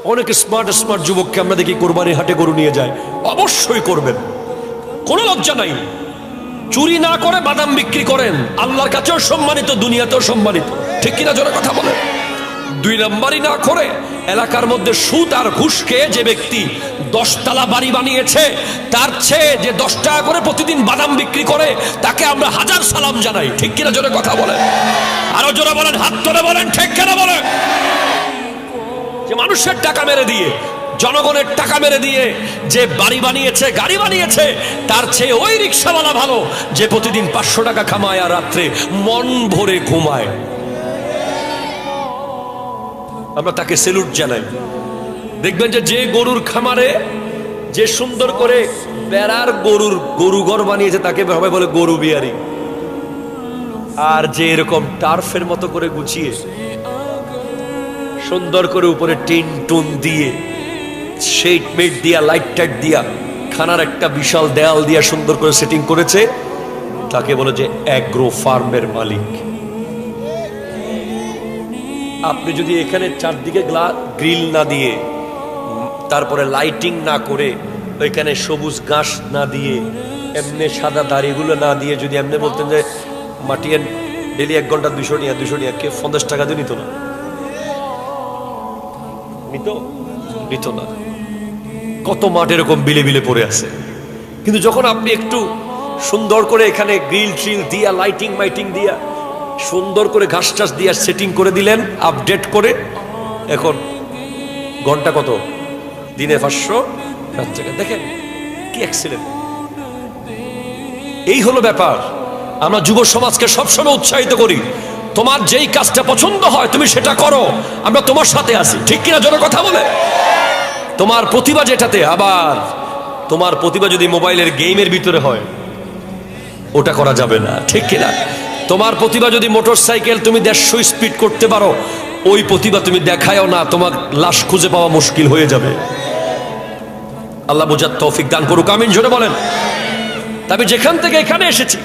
অনেক smart smart যুবককে আমরা দেখি কোরবানির হাটে গরু নিয়ে যায়। অবশ্যই করবেন, কোনো লজ্জা নাই। চুরি না করে বাদাম বিক্রি করেন, আল্লাহর কাছেও সম্মানিত, দুনিয়াতেও সম্মানিত। ঠিক কিনা জোরে কথা বলে। 2 নাম্বারই না করে এলাকার মধ্যে সুদ আর ঘুষ খেয়ে যে ব্যক্তি 10 তলা বাড়ি বানিয়েছে, তার চেয়ে যে 10 টাকা করে প্রতিদিন বাদাম বিক্রি করে, তাকে আমরা হাজার সালাম জানাই। ঠিক কিনা জোরে কথা বলে। আরো জোরে বলেন, হাত তুলে বলেন, ঠিক কিনা বলেন। যে মানুষের টাকা মেরে দিয়ে, জনগণের টাকা মেরে দিয়ে যে বাড়ি বানিয়েছে, গাড়ি বানিয়েছে, তার চেয়ে ওই রিক্সাওয়ালা ভালো যে প্রতিদিন 500 টাকা কামায় আর রাত্রে মন ভরে ঘুমায়। আমরা তাকে সেলুট জানাই। দেখবেন যে গরুর খামারে যে সুন্দর করে বেড়ার গরু ঘর বানিয়েছে, তাকে সবাই বলে গরু বিহারি। আর যে এরকম টার্ফের মতো করে গুছিয়ে সুন্দর করে উপরে টিন টুন দিয়ে, শেড মেড দিয়া, লাইট টাইট দিয়া, খানার একটা বিশাল দেয়াল দিয়া সুন্দর করে সেটিং করেছে, তাকে বলে যে অ্যাগ্রো ফার্মের মালিক। আপনি যদি এখানে চারদিকে গ্রিল না দিয়ে, তারপরে লাইটিং না করে, ওইখানে সবুজ ঘাস না দিয়ে, এমনি সাদা দাড়িগুলো না দিয়ে যদি এমনি বলতেন যে মাটিয়ে ডেলি 1 ঘন্টা 200 টাকা, কে 50 টাকা দিয়ে নিত না? নিত না। কত মাঠ এরকম বিলে বিলে পড়ে আছে। কিন্তু যখন আপনি একটু সুন্দর করে এখানে গ্রিল ট্রিল দিয়া, লাইটিং মাইটিং দিয়া, সুন্দর করে ঘাস টাস দিয়া সেটিং করে দিলেন, আপডেট করে, এখন ঘন্টা কত? দিনে 500 টাকা। দেখেন কি এক্সিলেন্ট। এই হলো ব্যাপার। আমরা যুব সমাজকে সবসময় উৎসাহিত করি, তোমার যেই কাজটা পছন্দ হয় তুমি সেটা করো, আমরা তোমার সাথে আছি। ঠিক কিনা জোরে কথা বলে। তোমার প্রতিভা যেটাতে, আবার তোমার প্রতিভা যদি মোবাইলের গেমের ভিতরে হয়, ওটা করা যাবে না। ঠিক কিনা? তোমার প্রতিভা যদি মোটর সাইকেল তুমি 150 স্পিড করতে পারো, ওই প্রতিভা তুমি দেখায়ও না, তোমার লাশ খুঁজে পাওয়া মুশকিল হয়ে যাবে। আল্লাহ বুঝার তৌফিক দান করুক, আমিন জোরে বলেন। তবে যেখান থেকে এখানে এসেছি,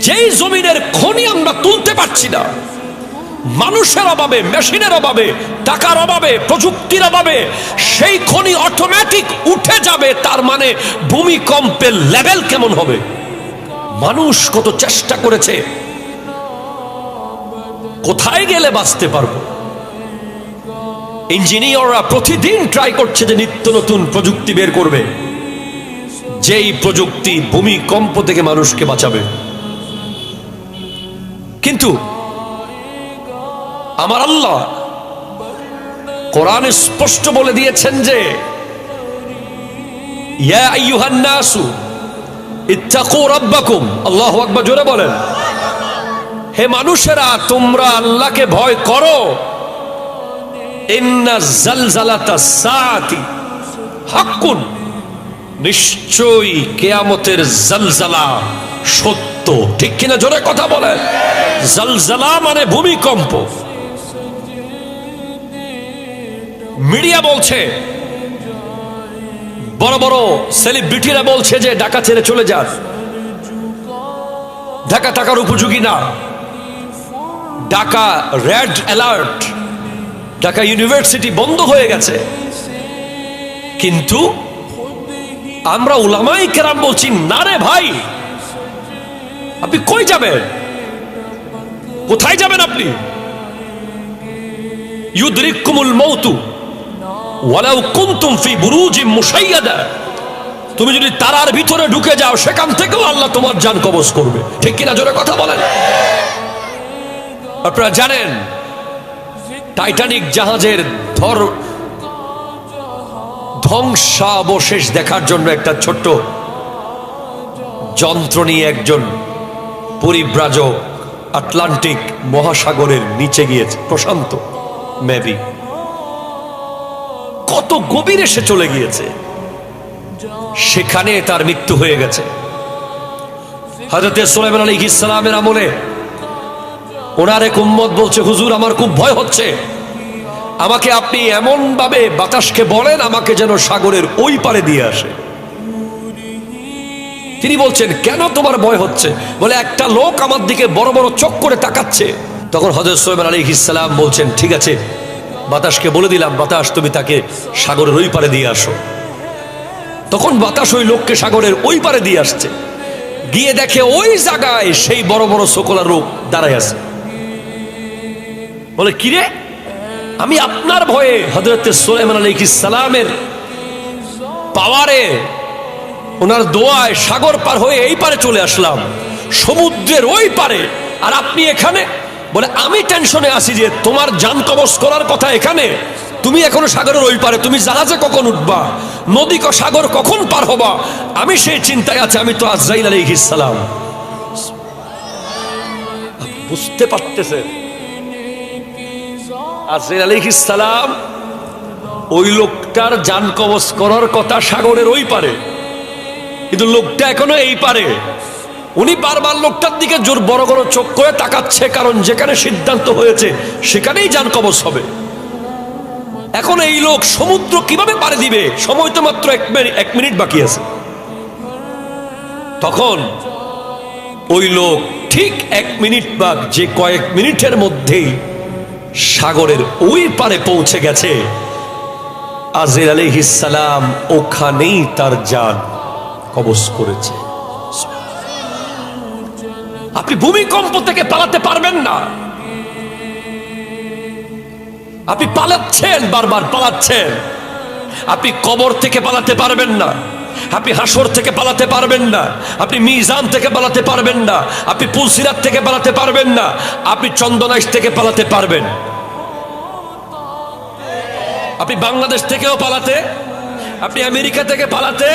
যেই জমিনের খনি আমরা তুলতে পারছি না, মানুষের অভাবে, মেশিনের অভাবে, টাকার অভাবে, প্রযুক্তির অভাবে, সেই খনি অটোমেটিক উঠে যাবে। তার মানে ভূমিকম্পের লেভেল কেমন হবে? মানুষ কত চেষ্টা করেছে, কোথায় গেলে বাঁচতে পারবো। ইঞ্জিনিয়াররা প্রতিদিন ট্রাই করছে যে নিত্য নতুন প্রযুক্তি বের করবে, যেই প্রযুক্তি ভূমিকম্প থেকে মানুষকে বাঁচাবে। কিন্তু আমার আল্লাহ কোরআনে স্পষ্ট বলে দিয়েছেন যে ইয়া আইয়ুহান নাসু ইত্তাকু রাব্বাকুম। আল্লাহু আকবার জোরে বলেন। হে মানুষেরা, তোমরা আল্লাহকে ভয় করো। ইন্না জালজালাতাস সাআতি হাক্কুন। নিশ্চয়ই কিয়ামতের জালজালা সত্য। ঠিক কিনা জোরে কথা বলেন। জালজালা মানে ভূমিকম্প। মিডিয়া বলছে, বড় বড় সেলিব্রিটিরা বলছে যে ঢাকা ছেড়ে চলে যান, ঢাকা থাকার উপযোগী না, Dhaka red alert, Dhaka university বন্ধ হয়ে গেছে। কিন্তু আমরা উলামায়ে কেরাম বলছি, না রে ভাই, আপনি কই যাবেন? কোথায় যাবেন আপনি? ইউদরিকুমুল মাউতু ওয়ালাউ কুনতুম ফি বুরুজিম মুশাইয়াদা। তুমি যদি তারার ভিতরে ঢুকে যাও, সেখান থেকেও আল্লাহ তোমার জান কবজ করবে। ঠিক কিনা জোরে কথা বলেন। আপনারা জানেন টাইটানিক জাহাজের ধ্বংসাবশেষ দেখার জন্য একটা ছোট্ট যন্ত্র নিয়ে একজন পরিব্রাজক আটলান্টিক মহাসাগরের নিচে গিয়েছে, প্রশান্ত মেবি, কত গভীরে সে চলে গিয়েছে, সেখানে তার মৃত্যু হয়ে গেছে। হযরত সুলাইমান আলাইহিস সালামের আমলে ওনার এক উম্মত বলছে, হুজুর আমার খুব ভয় হচ্ছে, আমাকে আপনি এমন ভাবে বাতাসকে বলেন আমাকে যেন সাগরের ওই পারে দিয়ে আসে। তিনি বলছেন, কেন তোমার ভয় হচ্ছে? বলে, একটা লোক আমার দিকে বড় বড় চোখ করে তাকাচ্ছে। তখন হযরত সুলাইমান আলাইহিস সালাম বলছেন, ঠিক আছে, বাতাসকে বলে দিলাম, বাতাস তুমি তাকে সাগরের ওই পারে দিয়ে আসো। তখন বাতাস ওই লোককে সাগরের ওই পারে দিয়ে আসছে। গিয়ে দেখে ওই জায়গায় সেই বড় বড় শোকলা লোক দাঁড়ায় আছে। বলে, কিরে, আমি আপনার ভয়ে হযরত সুলাইমান আলাইহিস সালামের পাওয়ারে, ওনার দোয়ায় সাগর পার হয়ে এই পারে চলে আসলাম, সমুদ্রের ওই পারে, আর আপনি এখানে। বলে, আমি টেনশনে আছি যে তোমার জান কবজ করার কথা এখানে, তুমি এখনো সাগরের ওই পারে, তুমি জাহাজে কখন উঠবা, নদী সাগর কখন পার হবা, আমি সেই চিন্তায় আছি। আমি তো আজরাইল আলাইহিস সালাম। বুঝতে পারতেছেন, আজরাইল আলাইহিস সালাম ওই লোকটার জান কবজ করার কথা সাগরের ওই পারে, কিন্তু লোকটা এখনো এই পারে। উনি বারবার লোকটার দিকে জোর বড় বড় চোখ করে তাকাচ্ছে, কারণ যেখানে সিদ্ধান্ত হয়েছে সেখানেই জান কবজ হবে। এখন এই লোক সমুদ্র কিভাবে পাড়ি দিবে? সময় তো মাত্র 1 মিনিট বাকি আছে। তখন ওই লোক ঠিক 1 মিনিট বা যে কয়েক মিনিটের মধ্যেই সাগরের ওই পারে পৌঁছে গেছে। আজরাইল আলাইহিস সালাম ওখানেই তার জান কবজ করেছে। আপনি ভূমিকম্প থেকে পালাতে পারবেন না। আপনি পালাচ্ছেন, বারবার পালাচ্ছেন। আপনি কবর থেকে পালাতে পারবেন না, আপনি হাসর থেকে পালাতে পারবেন না, আপনি মিজান থেকে পালাতে পারবেন না, আপনি পুলসিরাত থেকে পালাতে পারবেন না, আপনি চন্দনাইশ থেকে পালাতে পারবেন, আপনি বাংলাদেশ থেকেও পালাতে, আপনি আমেরিকা থেকে পালাতে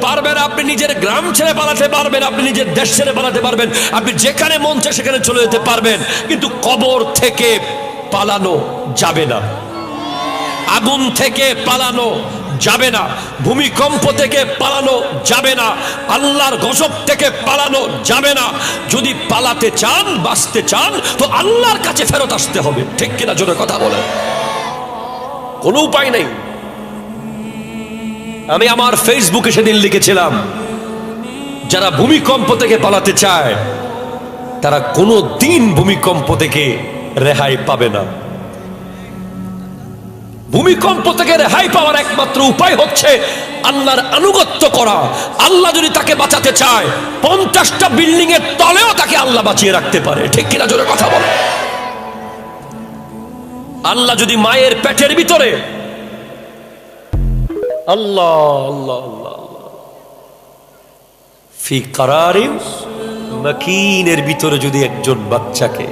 পারবেন, আপনি নিজের গ্রাম ছেড়ে পালাতে পারবেন, আপনি নিজের দেশ ছেড়ে পালাতে পারবেন, আপনি যেখানে মন চায় সেখানে চলে যেতে পারবেন, কিন্তু কবর থেকে পালানো যাবে না, আগুন থেকে পালানো যাবে না, ভূমিকম্প থেকে পালানো যাবে না, আল্লাহর গজব থেকে পালানো যাবে না। যদি পালাতে চান, বাঁচতে চান, তো আল্লাহর কাছে ফেরত আসতে হবে। ঠিক কিনা? জোরে কথা বলেন। কোনো উপায় নেই। আমি আমার ফেসবুকে সেদিন লিখেছিলাম, যারা ভূমিকম্প থেকে পালাতে চায় তারা কোনো দিন ভূমিকম্প থেকে রেহাই পাবে না। ভূমিকম্প থেকে রেহাই পাওয়ার একমাত্র উপায় হচ্ছে আল্লাহর আনুগত্য করা। আল্লাহ যদি তাকে বাঁচাতে চায়, 50টা বিল্ডিং এর তলেও তাকে আল্লাহ বাঁচিয়ে রাখতে পারে। ঠিক কিনা? জোরে কথা বলে। আল্লাহ যদি মায়ের পেটের ভিতরে, আল্লাহ আল্লাহ আল্লাহ ফি কারারিন মাকিনের ভিতরে যদি একজন বাচ্চাকে,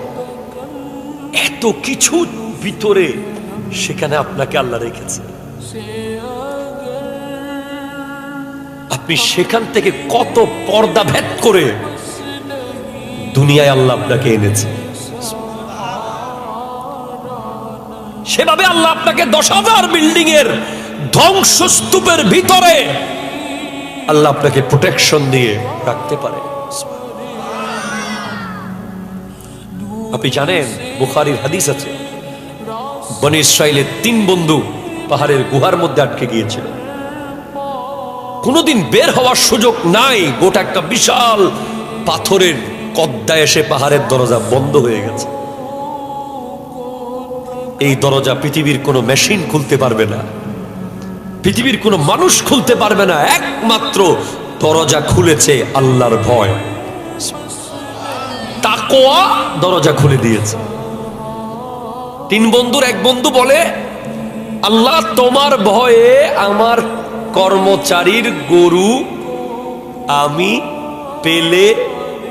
এত কিছু ভিতরে সেখানে আপনাকে আল্লাহ রেখেছে, আপনি সেখান থেকে কত পর্দা ভেদ করে দুনিয়ায় আল্লাহ আপনাকে এনেছে। সেভাবে আল্লাহ আপনাকে 10,000 বিল্ডিং এর ধ্বংসস্তূপের ভিতরে আল্লাহ আপনাকে প্রোটেকশন দিয়ে রাখতে পারে। আপনি জানেন, বুখারীর হাদিস আছে, বনী ইসরাইলের 3 বন্ধু পাহাড়ের গুহার মধ্যে আটকে গিয়েছিল। কোনোদিন বের হওয়ার সুযোগ নাই। গোটা একটা বিশাল পাথরের কদ্দা এসে পাহাড়ের দরজা বন্ধ হয়ে গেছে। এই দরজা পৃথিবীর কোনো মেশিন খুলতে পারবে না, পৃথিবীর কোনো মানুষ খুলতে পারবে না। একমাত্র দরজা খুলেছে আল্লাহর ভয়, তাকওয়া দরজা খুলে দিয়েছে। 3 বন্ধুর এক বন্ধু বলে, আল্লাহ তোমার ভয়ে আমার কর্মচারীর গরু আমি পেলে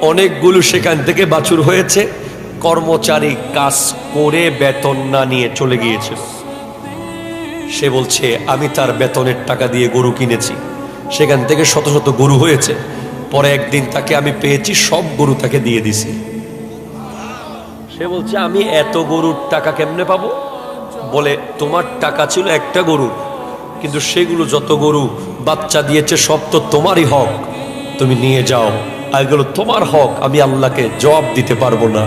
অনেকগুলো সেখান থেকে বাছুর হয়েছে, কর্মচারী কাজ করে বেতন না নিয়ে চলে গিয়েছিল। সে বলছে, আমি তার বেতনের টাকা দিয়ে গরু কিনেছি, সেখান থেকে শত শত গরু হয়েছে। পরে একদিন তাকে আমি পেয়েছি, সব গরু তাকে দিয়ে দিছি। সে বলছে, আমি এত গরুর টাকা কেমনে পাবো? বলে, তোমার টাকা ছিল একটা গরুর, কিন্তু সেগুলো যত গরু বাচ্চা দিয়েছে সব তো তোমারই হক, তুমি নিয়ে যাও, আর এগুলো তোমার হক, আমি আল্লাহকে জবাব দিতে পারবো না।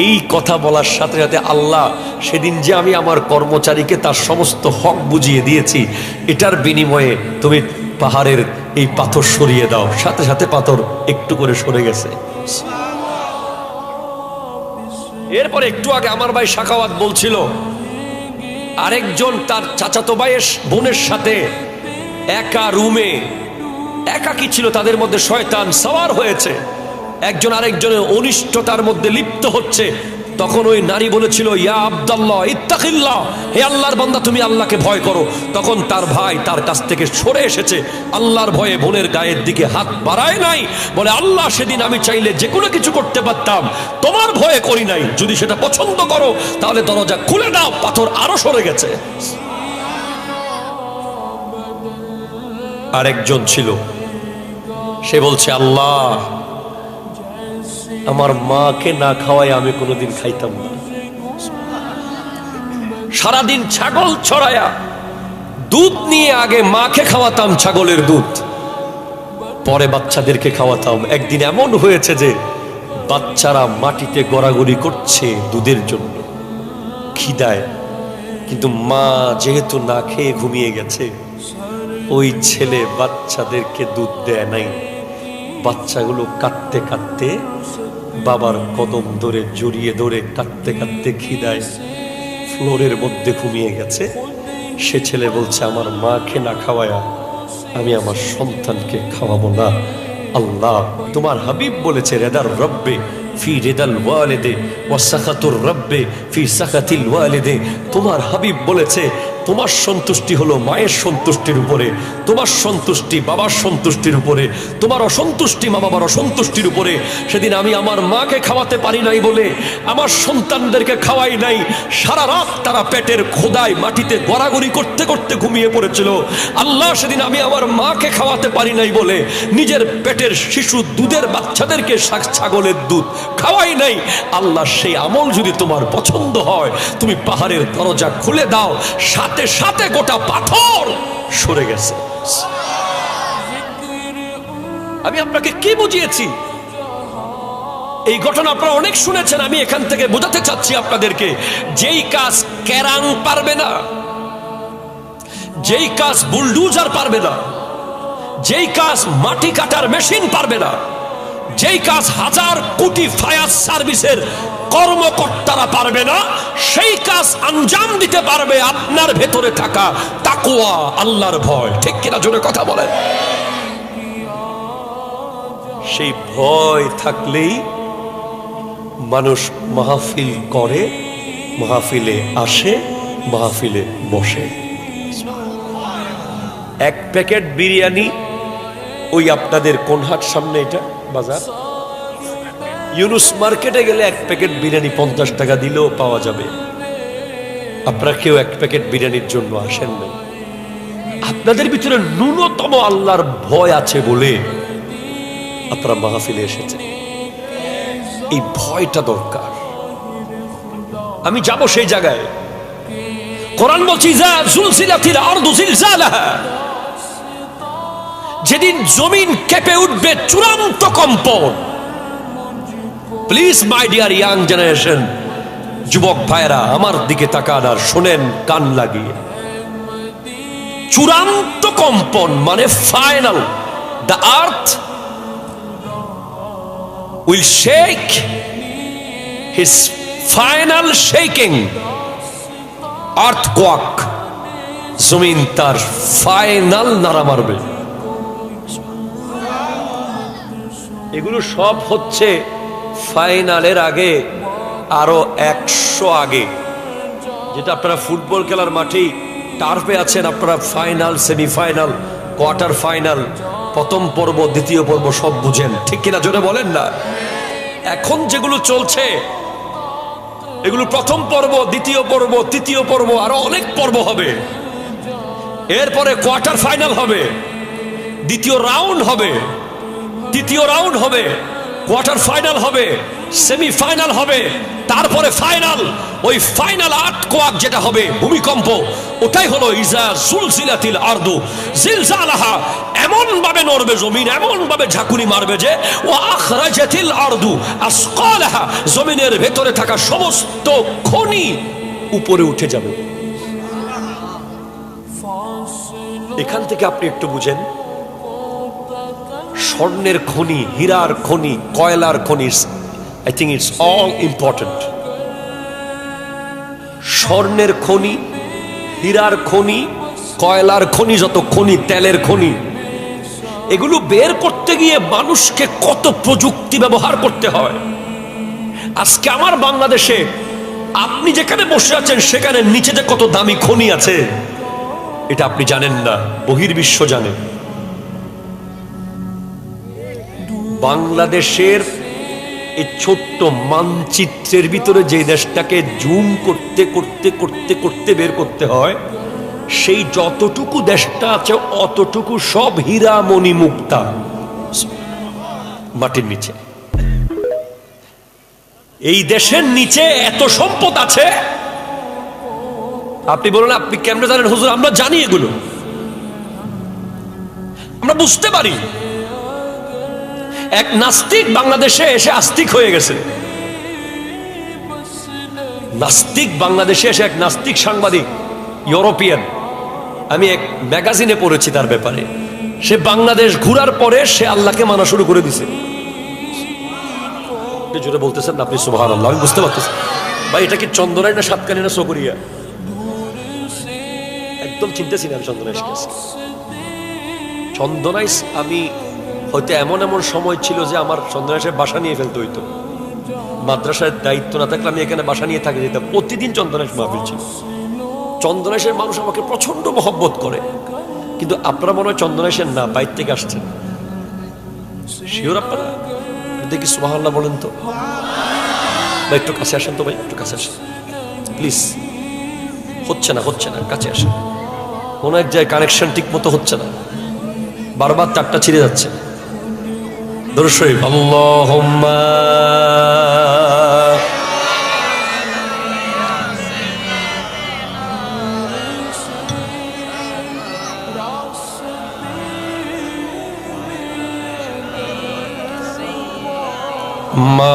এই কথা বলার সাথে সাথে আল্লাহ সেদিন যে আমি আমার কর্মচারীকে তার সমস্ত হক বুঝিয়ে দিয়েছি, এটার বিনিময়ে তুমি পাহাড়ের এই পাথর সরিয়ে দাও। সাথে সাথে পাথর একটু করে সরে গেছে। এরপরে একটু আগে আমার ভাই সাখাওয়াত বলছিল আরেকজন তার চাচাতো ভাইয়ের বোনের সাথে একা রুমে একাকী ছিল, তাদের মধ্যে শয়তান সওয়ার হয়েছে, একজন আরেকজনের অনিষ্টতার মধ্যে লিপ্ত হচ্ছে। তখন ওই নারী বলেছিল, ইয়া আব্দুল্লাহ ইত্তাকিল্লাহ, হে আল্লাহর বান্দা তুমি আল্লাহকে ভয় করো। তখন তার ভাই তার কাছ থেকে সরে এসেছে, আল্লাহর ভয়ে বোনের গায়ের দিকে হাত বাড়ায় নাই, বলে আল্লাহ সেদিন আমি চাইলে যে কোনো কিছু করতে পারতাম, তোমার ভয়ে করি নাই, যদি সেটা পছন্দ করো তাহলে দরজা খুলে দাও। পাথর আরো সরে গেছে। আরেকজন ছিল, সে বলছে আল্লাহ আমার মাকে না খাওয়াই আমি কোনোদিন খাইতাম না। সারাদিন ছাগল ছড়ায়া দুধ নিয়ে আগে মাকে খাওয়াতাম, ছাগলের দুধ, পরে বাচ্চাদেরকে খাওয়াতাম। একদিন এমন হয়েছে যে বাচ্চারা মাটিতে গড়াগড়ি করছে দুধের জন্য, খিদায়, কিন্তু মা যেহেতু না খেয়ে ঘুমিয়ে গেছে, ওই ছেলে বাচ্চাদেরকে দুধ দেয় নাই। বাচ্চাগুলো কাঁদতে কাঁদতে বাবার কদম ধরে জড়িয়ে ধরে কাঁদতে কাঁদতে খিদায় ফ্লোরের মধ্যে ঘুমিয়ে গেছে। সে ছেলে বলছে আমার মাকে না খাওয়ায়া আমি আমার সন্তানকে খাওয়াবো না। আল্লাহ তোমার হাবিব বলেছে, রেদার রব্বে ফি রেদাল ওয়ালিদে ওয়া সাখাতুর রব্বে ফি সাখাতিল ওয়ালিদে। তোমার হাবিব বলেছে তোমার সন্তুষ্টি হলো মায়ের সন্তুষ্টির উপরে, তোমার সন্তুষ্টি বাবার সন্তুষ্টির উপরে, তোমার অসন্তুষ্টি মা বাবার অসন্তুষ্টির উপরে। সেদিন আমি আমার মাকে খাওয়াতে পারি নাই বলে আমার সন্তানদেরকে খাওয়াই নাই। সারা রাত তারা পেটের খোদায় মাটিতে গড়াগড়ি করতে করতে ঘুমিয়ে পড়েছিল। আল্লাহ সেদিন আমি আমার মাকে খাওয়াতে পারি নাই বলে নিজের পেটের শিশু দুধের বাচ্চাদেরকে ছাগলের দুধ খাওয়াই নাই। আল্লাহ সেই আমল যদি তোমার পছন্দ হয়, তুমি পাহাড়ের দরজা খুলে দাও, সাথে সাথে গোটা পাথর সরে গেছে। আমি আপনাকে কি বুঝিয়েছি? এই ঘটনা আপনারা অনেক শুনেছেন। আমি এখান থেকে বোঝাতে চাচ্ছি আপনাদেরকে, যেই কাজ কেরাং পারবে না, যেই কাজ বুলডুজার পারবে না, যেই কাজ মাটি কাটার মেশিন পারবে না, যেই কাজ হাজার কোটি ফায়ার সার্ভিসের কর্মকর্তারা পারবে না, সেই কাজ আঞ্জাম দিতে পারবে আপনার ভেতরে থাকা তাকওয়া, আল্লাহর ভয়। ঠিক কিনা জোরে কথা বলেন? সেই ভয় থাকলেই মানুষ মাহফিল করে, মাহফিলে আসে, মাহফিলে বসে। এক প্যাকেট বিরিয়ানি ওই আপনাদের কোনহাট সামনে, এটা বাজার, ইউনুস মার্কেটে গেলে এক প্যাকেট বিরিয়ানি 50 টাকা দিলেও পাওয়া যাবে। আপনারা কেউ এক প্যাকেট বিরিয়ানির জন্য আসেন নাই। আপনাদের ভিতরে ন্যূনতম আল্লাহর ভয় আছে বলে আপনারা মাহফিলে এসেছেন। এই ভয়টা দরকার। আমি যাব সেই জায়গায়। কোরআন বলছে ইযা যুলজিলাতিল আরদু জিলজালাহা, যেদিন জমিন কেঁপে উঠবে চূড়ান্ত কম্পন। Please my dear young generation, যুবক ভাইরা আমার দিকে তাকান আর শোনেন কান লাগিয়ে। চূড়ান্ত কম্পন মানে final, the earth will shake his final shaking, earthquake, জমিন তার ফাইনাল নাড়া মারবে। এগুলো সব হচ্ছে ফাইনালের আগে, আরো 100 আগে। যেটা আপনারা ফুটবল খেলার মাঠে টার্ফে আছেন, আপনারা ফাইনাল, সেমিফাইনাল, কোয়ার্টার ফাইনাল, প্রথম পর্ব, দ্বিতীয় পর্ব সব বুঝেন। ঠিক কিনা জোরে বলেন না? এখন যেগুলো চলছে এগুলো প্রথম পর্ব, দ্বিতীয় পর্ব, তৃতীয় পর্ব, আরো অনেক পর্ব হবে। এরপরে কোয়ার্টার ফাইনাল হবে, দ্বিতীয় রাউন্ড হবে, তৃতীয় রাউন্ড হবে, কোয়ার্টার ফাইনাল হবে, সেমিফাইনাল হবে, তারপরে ফাইনাল। ওই ফাইনাল আর্থকোয়াক যেটা হবে, ভূমিকম্প, ওটাই হলো ইজা যুলজিলাতিল আরদু জিলজালাহা। এমন ভাবে নড়বে জমিন, এমন ভাবে ঝাঁকুনি মারবে যে ও আখরাজাতিল আরদু আসকালাহা, জমিনের ভেতরে থাকা সমস্ত খনি উপরে উঠে যাবে। এখান থেকে আপনি একটু বুঝেন, স্বর্ণের খনি, হীরার খনি, কয়লার খনি, I think it's all important. স্বর্ণের খনি, হীরার খনি, কয়লার খনি, যত খনি, তেলের খনি, এগুলো বের করতে গিয়ে মানুষকে কত প্রযুক্তি ব্যবহার করতে হয়। আজকে আমার বাংলাদেশে আপনি যেখানে বসে আছেন সেখানে নিচে যে কত দামি খনি আছে এটা আপনি জানেন না, বহির্বিশ্ব জানে। বাংলাদেশের এই ছোট্ট মানচিত্রের ভিতরে যে দেশটাকে জুম করতে করতে করতে করতে বের করতে হয়, সেই যতটুকু দেশটা আছে অতটুকু সব হীরা মণি মুক্তা মাটির নিচে। এই দেশের নিচে এত সম্পদ আছে, আপনি বলেন আপনি কেমনে জানেন? হুজুর আমরা জানি, এগুলো আমরা বুঝতে পারি। এক নাস্তিক বাংলাদেশে এসে আস্তিক হয়ে গেছে। নাস্তিক বাংলাদেশে এসে এক নাস্তিক সাংবাদিক, ইউরোপিয়ান, আমি এক ম্যাগাজিনে পড়েছি তার ব্যাপারে। সে বাংলাদেশ ঘুরার পরে সে আল্লাহকে মানা শুরু করে দিছে। জোরে বলতেছেন না আপনি সুবহানাল্লাহ? আমি বুঝতে পারতেছি ভাই, এটা কি চন্দনাই না সাতকানি না চকরিয়া? একদম চিনতেছি না আমি চন্দনাইশ। চন্দনাইশ আমি হয়তো এমন এমন সময় ছিল যে আমার চন্দনাইশের বাসা নিয়ে ফেলতে হইতো। মাদ্রাসার দায়িত্ব না থাকলে আমি এখানে বাসা নিয়ে থাকি যেতাম। প্রতিদিন চন্দনাইশ মাহফিল ছিল। চন্দনাইশের মানুষ আমাকে প্রচন্ড মহব্বত করে, কিন্তু আপনারা মনে হয় চন্দনাইশের না, বাইর থেকে আসছেন। শিওর আপনারা? দেখি সুবহানাল্লাহ বলেন তো ভাই, একটু কাছে আসেন তো ভাই, একটু কাছে আসেন প্লিজ। হচ্ছে না, হচ্ছে না, কাছে আসেন। কোন এক জায়গায় কানেকশন ঠিক মতো হচ্ছে না, বারবার তারটা ছিঁড়ে যাচ্ছে। দরুদ শরীফ, আল্লাহুম্মা মা।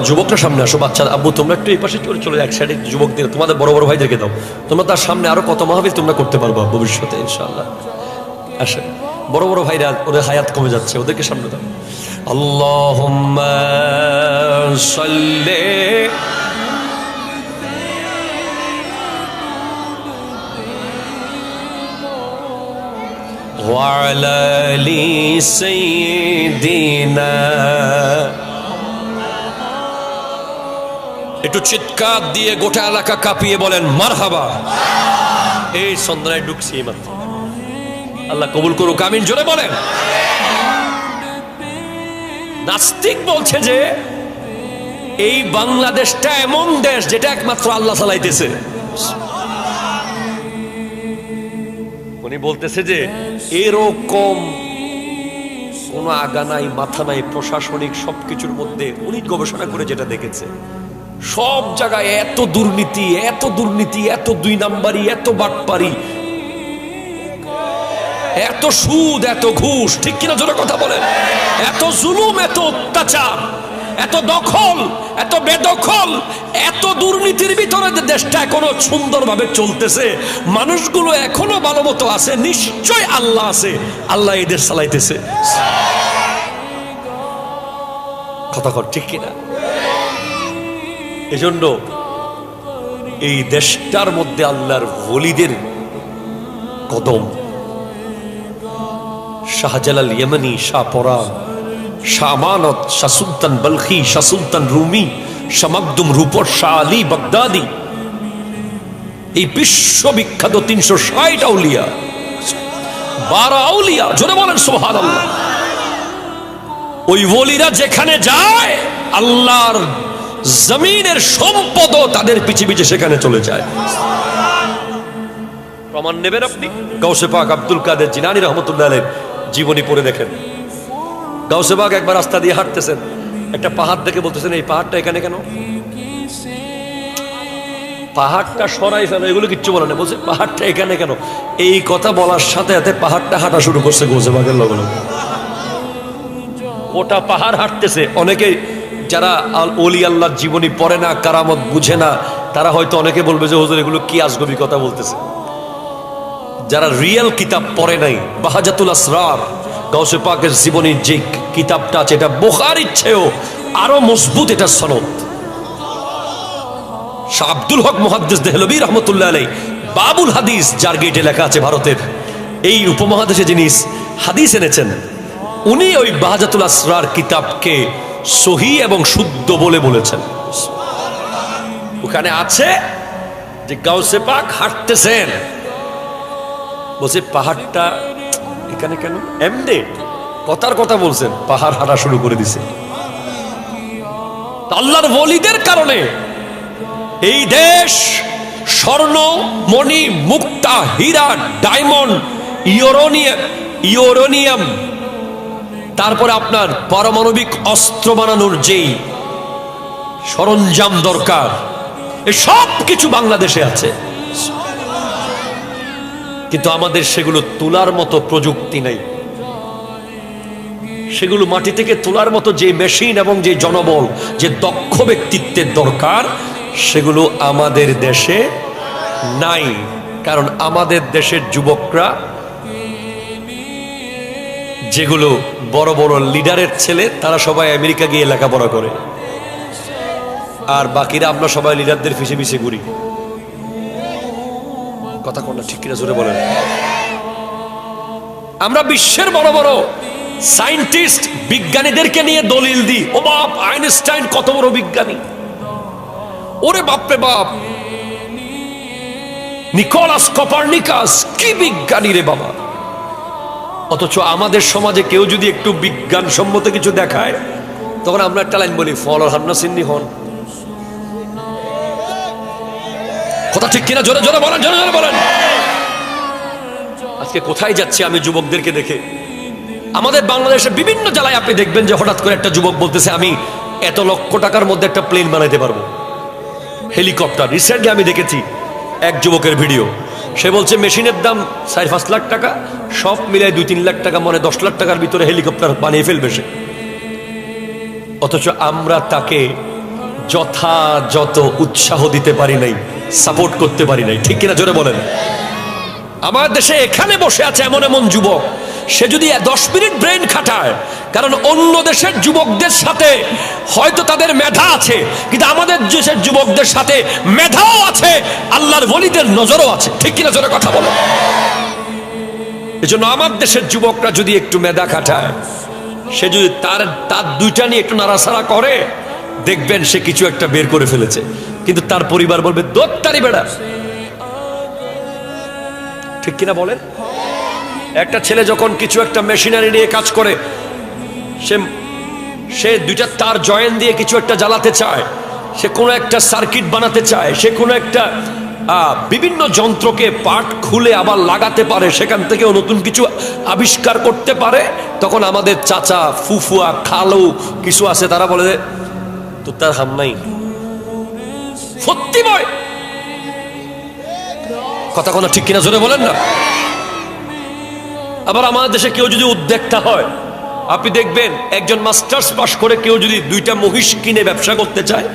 যুবকরা সামনে আসো, বাচ্চা আব্বু তোমরা একটু এই পাশে চলে এক সাইডে, যুবকদের তোমাদের বড় বড় ভাইদেরকে দাও। তোমরা তার সামনে আরো কত মাহফিল তোমরা করতে পারবা ভবিষ্যতে ইনশাআল্লাহ। আসে বড় বড় ভাইরা, ওদের হায়াত কমে যাচ্ছে, ওদেরকে সামনে দাও। আল্লাহুম্মা সাল্লি ওয়া আলা আলি সাইয়্যিদিনা। একটু চিৎকার দিয়ে গোটা এলাকা কাঁপিয়ে বলেন মারহাবা। এই সন্ধ্যায় ঢুকছি মাত্র, আল্লাহ কবুল করুক, আমিন জোরে বলেন। নাস্তিক বলছে যে এই বাংলাদেশটা এমন দেশ যেটা একমাত্র আল্লাহ চালাইতেছে। উনি বলতেছে যে এরকম কোন আগা নাই, মাথা নাই, প্রশাসনিক সবকিছুর মধ্যে উনি গবেষণা করে যেটা দেখেছে, সব জায়গায় এত দুর্নীতি, এত দুর্নীতি, এত দুই নাম্বারি, এত বাটপারি, এত সুদ, এত ঘুষ, ঠিক কিনা জোরে কথা বলেন, এত জুলুম, এত অত্যাচার, এত দখল, এত বেদখল, এত দুর্নীতির ভিতরে দেশটা এখনো সুন্দরভাবে চলতেছে, মানুষগুলো এখনো ভালো মতো আছে, নিশ্চয় আল্লাহ আছে, আল্লাহ এই দেশ চালাইতেছে। কথা কর ঠিক কিনা? এজন্য এই দেশটার মধ্যে আল্লাহর ওলিদের কদম। শাহজালাল ইয়েমেনি, শাহ পরাণ, শাহ আমানত, শাহ সুলতান বলখি, শাহ সুলতান রুমি, শাহ মাকদুম রূপর, শাহ আলী বাগদাদি, এই বিশ্ববিখ্যাত 360 আউলিয়া, 12 আউলিয়া, জোরে বলেন সুবহানাল্লাহ। ওই ওলিরা যেখানে যায় আল্লাহর জমিনের সম্পদও তাদের পিছে পিছে সেখানে চলে যায়। প্রমাণ নেবেন আপনি? গাউসে পাক আব্দুল কাদের জিলানী রহমতুল্লাহ আলাইহির জীবনী পড়ে দেখেন। গাউসে পাক একবার রাস্তা দিয়ে হাঁটতেছেন, একটা পাহাড় দেখে বলতেছেন এই পাহাড়টা এখানে কেন? পাহাড়টা সরাই ফেলো, এগুলো কিচ্ছু বলে না, বলছে পাহাড়টা এখানে কেন? এই কথা বলার সাথে সাথে পাহাড়টা হাঁটা শুরু করছে গাউসে পাকের লগে লগে। ওটা পাহাড় হাঁটতেছে। অনেকে যারা ওলি আল্লাহর জীবনী পড়ে না, কারামত বুঝে না, তারা হয়তো অনেকে বলবে যে হুজুর এগুলো কি আজগবি কথা বলতেছে। যারা রিয়েল কিতাব পড়ে নাই, বাহাজাতুল আসরার, গাউসে পাকের জীবনীর যে কিতাবটা আছে, এটা বুখারীর চেয়েও আরো মজবুত, এটা সনদ। শাহ আব্দুল হক মুহাদ্দিস দেহলভী রহমতুল্লাহ আলাইহি বাবুল হাদিস যার গেটে লেখা আছে ভারতের এই উপমহাদেশে যিনি হাদিস এনেছেন, উনি ওই বাহাজাতুল আসরার কিতাবকে সহি এবং শুদ্ধ বলে বলেছেন। ওখানে আছে যে গাউসে পাক হাঁটতেছেন, বলছে পাহাড়টা এখানে কেন, এমনি কথার কথা বলছেন, পাহাড় হাঁটা শুরু করে দিছে। আল্লাহর ওলিদের কারণে এই দেশ স্বর্ণ, মণি, মুক্তা, হীরা, ডায়মন্ড, ইউরেনিয়াম, তারপরে আপনার পারমাণবিক অস্ত্র বানানোর যেই সরঞ্জাম দরকার, এই সব কিছু বাংলাদেশে আছে। কিন্তু আমাদের সেগুলো তোলার মতো প্রযুক্তি নেই, সেগুলো মাটি থেকে তোলার মতো যে মেশিন এবং যে জনবল, যে দক্ষ ব্যক্তিত্বের দরকার, সেগুলো আমাদের দেশে নাই। কারণ আমাদের দেশের যুবকরা, যেগুলো বড় বড় লিডারের ছেলে, তারা সবাই আমেরিকা গিয়ে লেখাপড়া করে, আর বাকিরা আমরা সবাই লিডারদের পিছে পিছে ঘুরি। কথা কোনটা ঠিক কিনা জোরে বলেন। আমরা বিশ্বের বড় বড় সায়েন্টিস্ট, বিজ্ঞানীদেরকে নিয়ে দলিল দিই, ও বাপ আইনস্টাইন কত বড় বিজ্ঞানী, ওরে বাপরে বাপ নিকোলাস কোপারনিকাস কি বিজ্ঞানী রে বাবা। অথচ আমাদের সমাজে কেউ যদি একটু বিজ্ঞান সম্মত কিছু দেখায়, তখন আমরা একটা লাইন বলি, ফল হান্না সিন্নি হন। কথা ঠিক কিনা জোরে জোরে বলেন, জোরে জোরে বলেন। আজকে কোথায় যাচ্ছে আমি যুবকদেরকে দেখে, আমাদের বাংলাদেশের বিভিন্ন জেলায় আপনি দেখবেন যে হঠাৎ করে একটা যুবক বলতেছে আমি এত লক্ষ টাকার মধ্যে একটা প্লেন বানাইতে পারবো, হেলিকপ্টার। রিসেন্টলি আমি দেখেছি এক যুবকের ভিডিও, সে বলছে মেশিনের দাম 4-5 লাখ টাকা, সব মিলাই 2-3 লাখ টাকা, মানে 10 লাখ টাকার ভিতরে হেলিকপ্টার বানিয়ে ফেলবে সে। অথচ আমরা তাকে যথাযথ উৎসাহ দিতে পারি নাই, সাপোর্ট করতে পারি নাই, ঠিক কিনা জোরে বলেন। আমার দেশে এখানে বসে আছে এমন এমন যুবক, সে যদি 10 মিনিট ব্রেন খাটায়, কারণ অন্য দেশের যুবকদের সাথে হয়তো তাদের মেধা আছে, কিন্তু আমাদের দেশের যুবকদের সাথে মেধাও আছে, আল্লাহর ওলিদের নজরও আছে, ঠিক কিনা জোরে কথা বলো। এজন্য আমার দেশের যুবকরা যদি একটু মেধা খাটায়, সে যদি তার দুইটা নিয়ে একটু নাড়াচাড়া করে, দেখবেন সে কিছু একটা বের করে ফেলেছে। কিন্তু তার পরিবার বলবে দোত্তারি বেড়া, ঠিক কিনা বলেন। একটা ছেলে যখন কিছু একটা মেশিনারি নিয়ে কাজ করে, সে দুইটা তার জয়েন দিয়ে কিছু একটা জ্বালাতে চায়, সে কোনো একটা সার্কিট বানাতে চায়, সে কোনো একটা বিভিন্ন যন্ত্রকে পার্ট খুলে আবার লাগাতে পারে, সেখান থেকেও নতুন কিছু আবিষ্কার করতে পারে। তখন আমাদের চাচা, ফুফুয়া, খালু কিছু আছে, তারা বলে তো তার হাম নাই, সত্যি বয়। কথা কোনো ঠিক কিনা জোরে বলেন না। আবার আমাদের দেশে কেউ যদি উদ্যোক্তা হয়, আপনি দেখবেন একজন মাস্টার্স পাস করে কেউ যদি 2টা মহিষ কিনে ব্যবসা করতে চায়,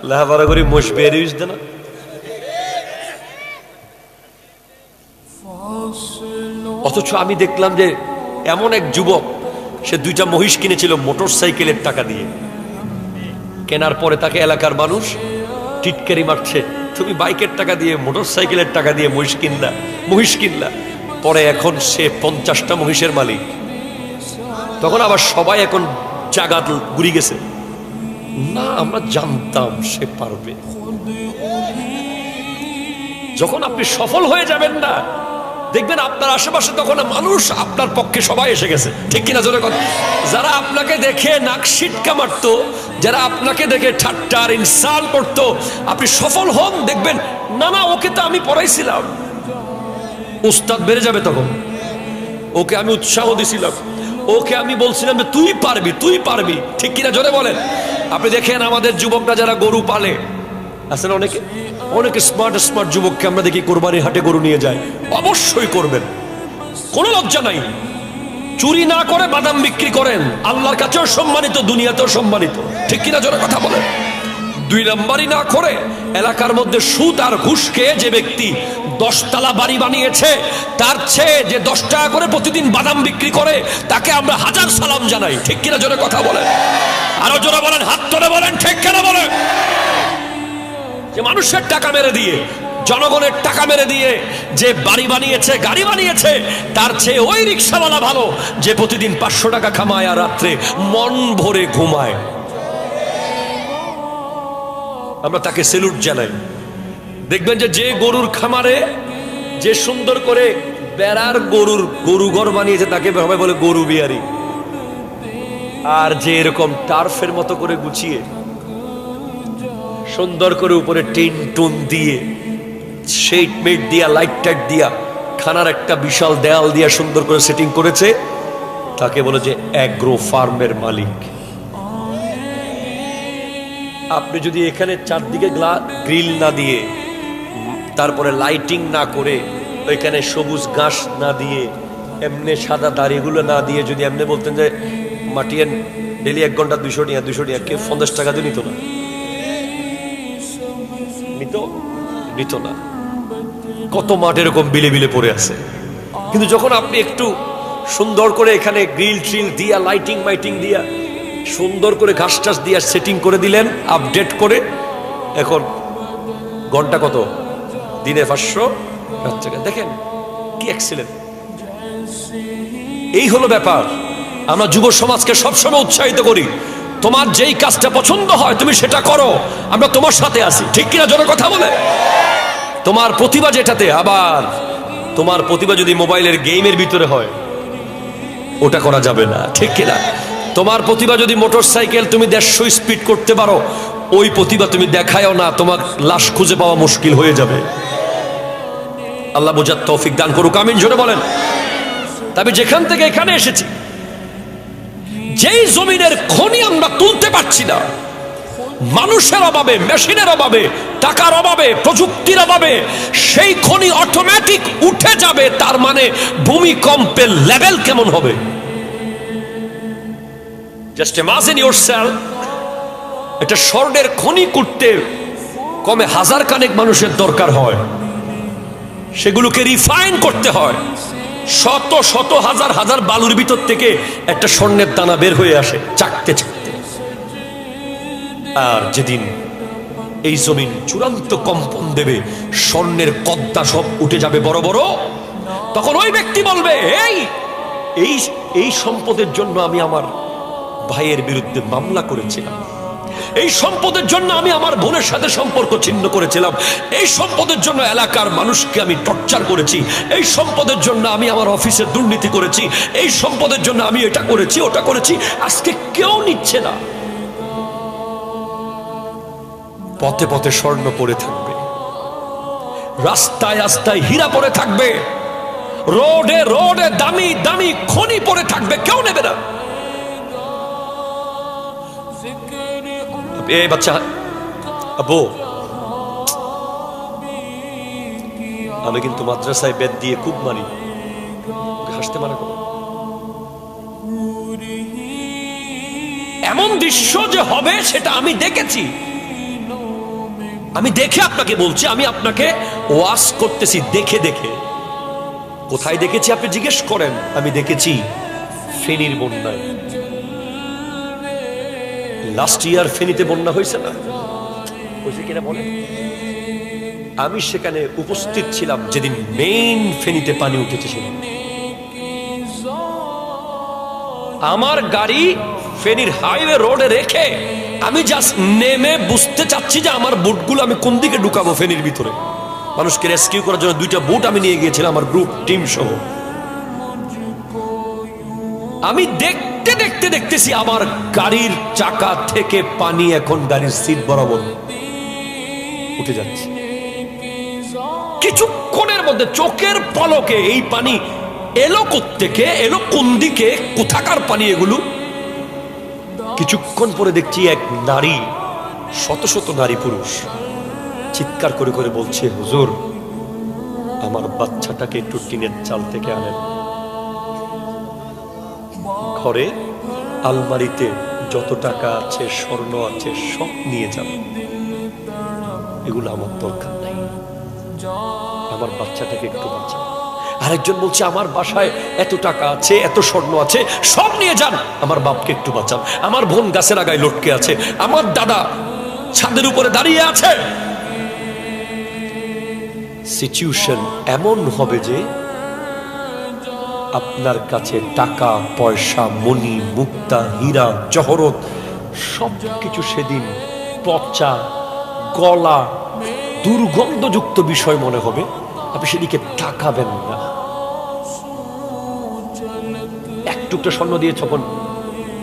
লাহাবারা করে মোষ বেরিয়ে আসবে না। অথচ আমি দেখলাম যে এমন এক যুবক, সে 2টা মহিষ কিনেছিল মোটর সাইকেলের টাকা দিয়ে। কেনার পরে তাকে এলাকার মানুষ টিটকারি মারছে, তুমি বাইকের টাকা দিয়ে, মোটর সাইকেলের টাকা দিয়ে মহিষ কিনলা। পরে এখন সে 50টা মহিষের মালিক। তখন আবার সবাই এখন জাগাত ঘুরি গেছে, না আমরা জানতাম সে পারবে। যখন আপনি সফল হয়ে যাবেন না, দেখবেন আপনার আশেপাশে তখন মানুষ আপনার পক্ষে সবাই এসে গেছে, ঠিক কিনা জোরে কথা। যারা আপনাকে দেখে নাক সিটকা মারতো, যারা আপনাকে দেখে ঠাট্টার ইনসাল করতো, আপনি সফল হন, দেখবেন না না ওকে তো আমি পড়াইছিলাম, উস্তাদ বেড়ে যাবে। তখন ওকে আমি উৎসাহ দিছিলাম, ওকে আমি বলছিলাম যে তুই পারবি, তুই পারবি, ঠিক কিনা জোরে বলেন। আপনি দেখেন আমাদের যুবকরা যারা গরু পালে, আসলে অনেকে স্মার্ট যুবককে আমরা দেখি কোরবানির হাটে গরু নিয়ে যায়। অবশ্যই করবেন, কোনো লজ্জা নাই। চুরি না করে বাদাম বিক্রি করেন, আল্লাহর কাছেও সম্মানিত, দুনিয়াতেও সম্মানিত, ঠিক কিনা জোরে কথা বলেন। 2 নাম্বারই না করে এলাকার মধ্যে সুদ আর ঘুষ খেয়ে যে ব্যক্তি 10 তলা বাড়ি বানিয়েছে, তার চেয়ে যে 10 টাকা করে প্রতিদিন বাদাম বিক্রি করে, তাকে আমরা 1000 সালাম জানাই, ঠিক কিনা জোরে কথা বলেন। আরো জোরে বলেন, হাত তুলে বলেন, ঠিক কিনা বলেন। যে মানুষের টাকা মেরে দিয়ে জনগণের টাকা মেরে দিয়ে যে বাড়ি বানিয়েছে, গাড়ি বানিয়েছে, তার চেয়ে ওই রিক্সাওয়ালা ভালো যে প্রতিদিন 500 টাকা কামায় আর রাত্রে মন ভরে ঘুমায়। আমরা তাকে সেলুট জানাই। দেখবেন যে গরুর খামারে যে সুন্দর করে বেড়ার গরু ঘর বানিয়েছে তাকে সবাই বলে গরু বিহারি। আর যে এরকম টার্ফের মতো করে গুছিয়ে সুন্দর করে উপরে টিন টুন দিয়ে শেড মেড দিয়া লাইট টাইট দিয়া খানার একটা বিশাল দেয়াল দিয়া সুন্দর করে সেটিং করেছে, তাকে বলে যে অ্যাগ্রো ফার্মের মালিক। আপনি যদি এখানে চারদিকে গ্রিল না দিয়ে, তারপরে লাইটিং না করে, ওইখানে সবুজ ঘাস না দিয়ে, এমনি সাদা দাড়িগুলো না দিয়ে যদি এমনি বলতেন যে মাটিয়েন ডেলি 1 ঘন্টা 200 টাকা, কেউ 50 টাকা দিয়ে নিত না, নিত না। কত মাঠ এরকম বিলে বিলে পড়ে আছে। কিন্তু যখন আপনি একটু সুন্দর করে এখানে গ্রিল ট্রিল দিয়া, লাইটিং মাইটিং দিয়া, সুন্দর করে ঘাস টাস দিয়া সেটিং করে দিলেন, আপডেট করে, এখন ঘন্টা কত, দিনে 500 টাকা। দেখেন কি এক্সিলেন্ট। এই হলো ব্যাপার। আমরা যুব সমাজকে সবসময় উৎসাহিত করি, তোমার যেই কাজটা পছন্দ হয় তুমি সেটা করো, আমরা তোমার সাথে আছি। ঠিক কিনা জোরে কথা বলে? তোমার প্রতিভা যেটাতে, আবার তোমার প্রতিভা যদি মোবাইলের গেমের ভিতরে হয় ওটা করা যাবে না। ঠিক কিনা? তোমার প্রতিভা যদি মোটরসাইকেল তুমি 150 স্পিড করতে পারো, ওই প্রতিভা তুমি দেখায়ও না, তোমার লাশ খুঁজে পাওয়া মুশকিল হয়ে যাবে। আল্লাহ বোঝার তৌফিক দান করুক, আমিন জোরে বলেন। তবে যেখান থেকে এখানে এসেছি, যেই জমিনের খনি আমরা তুলতে পারছি না, মানুষের অভাবে, মেশিনের অভাবে, টাকার অভাবে, প্রযুক্তির অভাবে, সেই খনি অটোমেটিক উঠে যাবে। তার মানে ভূমিকম্পের লেভেল কেমন হবে? জাস্ট ইমাজিন ইয়োরসেলফ, এটা স্বর্ণের খনি করতে কমে 1000 কানেক মানুষের দরকার হয়, সেগুলোকে রিফাইন করতে হয়, শত শত হাজার হাজার বালুর ভিতর থেকে একটা স্বর্ণের দানা বের হয়ে আসে চাকতে চাকতে। আর যেদিন এই জমিন চূড়ান্ত কম্পন দেবে, স্বর্ণের কদ্দা সব উঠে যাবে বড় বড়, তখন ওই ব্যক্তি বলবে, এই সম্পদের জন্য আমি আমার ভাইয়ের বিরুদ্ধে মামলা করেছিলাম, এই সম্পদের জন্য আমি আমার বোনের সাথে সম্পর্ক ছিন্ন করেছিলাম, এই সম্পদের জন্য এলাকার মানুষকে আমি টর্চার করেছি, এই সম্পদের জন্য আমি আমার অফিসে দুর্নীতি করেছি, এই সম্পদের জন্য আমি এটা করেছি ওটা করেছি। আজকে কেউ নিচ্ছে না। পথে পথে স্বর্ণ পড়ে থাকবে, রাস্তায় রাস্তায় হীরা পড়ে থাকবে, রোডে রোডে দামি দামি খনি পড়ে থাকবে, কেউ নেবে না। এই বাচ্চা, আব্বু আমি কিন্তু মাদ্রাসায় বেদ দিয়ে খুব মানি, হাসতে মানা করো। এমন দৃশ্য যে হবে সেটা আমি দেখেছি, আমি দেখে আপনাকে বলছি, আমি আপনাকে ওয়াজ করতেছি দেখে দেখে। কোথায় দেখেছি আপনি জিজ্ঞেস করেন? আমি দেখেছি ফেনীর বন্যায়। লাস্ট ইয়ার ফেনীতে বন্যা হয়েছে না, হয়েছে কিনা বলেন? আমি সেখানে উপস্থিত ছিলাম যেদিন মেইন ফেনীতে পানি উঠেছে। সেদিন আমার গাড়ি ফেনীর হাইওয়ে রোডে রেখে আমি জাস্ট নেমে বুঝতে চাচ্ছি যে আমার বুটগুলো আমি কোন দিকে ঢুকাবো ফেনীর ভিতরে। মানুষকে রেস্কিউ করার জন্য 2টা বুট আমি নিয়ে গিয়েছিলাম আমার গ্রুপ টিম সহ। আমি দেখতে দেখতে দেখতেছি আমার গাড়ির চাকা থেকে পানি এখন গাড়ির সিট বরাবর উঠে যাচ্ছে। কিছুক্ষণের মধ্যে চোখের পলকে এই পানি এলো কোত্থেকে, এলো কোন দিকে, কোথাকার পানি এগুলো। কিছুক্ষণ পরে দেখছি এক নারী, শত শত নারী পুরুষ চিৎকার করে করে বলছে, হুজুর আমার বাচ্চাটাকে একটু টিনের চাল থেকে আনেন, ঘরে আলমারিতে যত টাকা আছে, স্বর্ণ আছে, সব নিয়ে যাবেন, এগুলো আমার দরকার নাই, আমার বাচ্চাটাকে একটু বাঁচান। আরেকজন বলছে, আমার বাসায় এত টাকা আছে, এত স্বর্ণ আছে, সব নিয়ে যান, আমার বাপকে একটু বাঁচান, আমার বোন গাছের আগায় লটকে আছে, আমার দাদা ছাদের উপরে দাঁড়িয়ে আছে। সিচুয়েশন এমন হবে যে আপনার কাছে টাকা পয়সা মণি মুক্তা হীরা জহরত সবকিছু সেদিন পচা গলা দুর্গন্ধযুক্ত বিষয় মনে হবে, আপনি সেদিকে তাকাবেন না। এক টুকটা স্বর্ণ দিয়ে তখন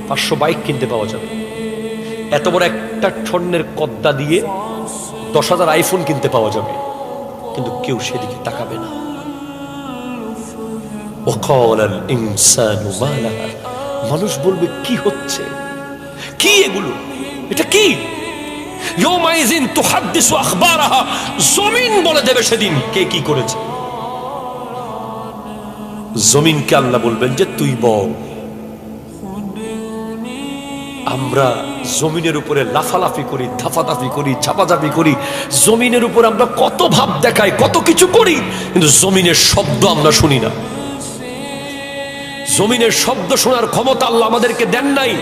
500 বাইক কিনতে পাওয়া যাবে, এত বড় একটা স্বর্ণের কদ্দা দিয়ে 10,000 আইফোন কিনতে পাওয়া যাবে, কিন্তু কেউ সেদিকে তাকাবে না। মানুষ বলবে কি হচ্ছে, কি এগুলো, এটা কি? জমিন বলে দেবে সেদিন কে কি করেছে। জমিনকে আল্লাহ বলবেন যে তুই বল। আমরা জমিনের উপরে লাফালাফি করি, ধাফাধাফি করি, ঝাপাঝাপি করি, জমিনের উপর আমরা কত ভাব দেখাই, কত কিছু করি, কিন্তু জমিনের শব্দ আমরা শুনি না। জমিনের শব্দ শোনার ক্ষমতা আল্লাহ আমাদেরকে দেন নাই।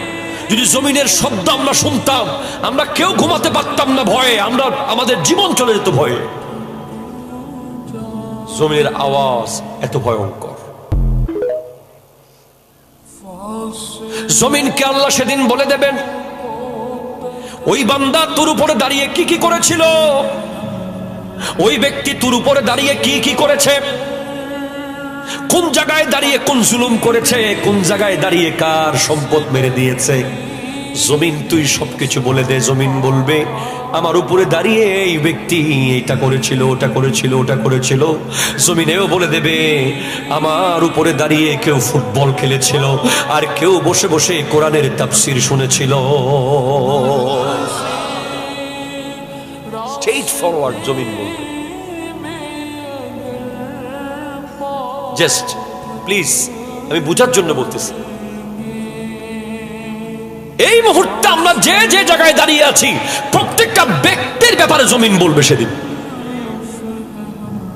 যদি জমিনের শব্দ আমরা শুনতাম, আমরা কেউ ঘুমাতে পারতাম না ভয়ে, আমাদের জীবন চলে যেত ভয়ে। জমিনের আওয়াজ এত ভয়ঙ্কর। জমিনকে আল্লাহ সেদিন বলে দেবেন, ওই বান্দা তোর উপরে দাঁড়িয়ে কি কি করেছিল, ওই ব্যক্তি তোর উপরে দাঁড়িয়ে কি কি করেছে, কোন জায়গায় দাঁড়িয়ে কোন জুলুম করেছে, কোন জায়গায় দাঁড়িয়ে কার সম্পদ মেরে দিয়েছে। জমিন তুই সবকিছু বলে দে। জমিন বলবে আমার উপরে দাঁড়িয়ে এই ব্যক্তি এটা করেছিল, ওটা করেছিল, ওটা করেছিল। জমিনেও বলে দেবে আমার উপরে দাঁড়িয়ে কেউ ফুটবল খেলেছিল, আর কেউ বসে বসে কোরআনের তাফসীর শুনেছিল। স্ট্রেট ফরওয়ার্ড জমিন বলবে। জাস্ট প্লিজ আমি বোঝার জন্য বলতেছি, এই মুহূর্তে আমরা যে যে জায়গায় দাঁড়িয়ে আছি প্রত্যেকটা ব্যক্তির ব্যাপারে জমিন বলবে সেদিন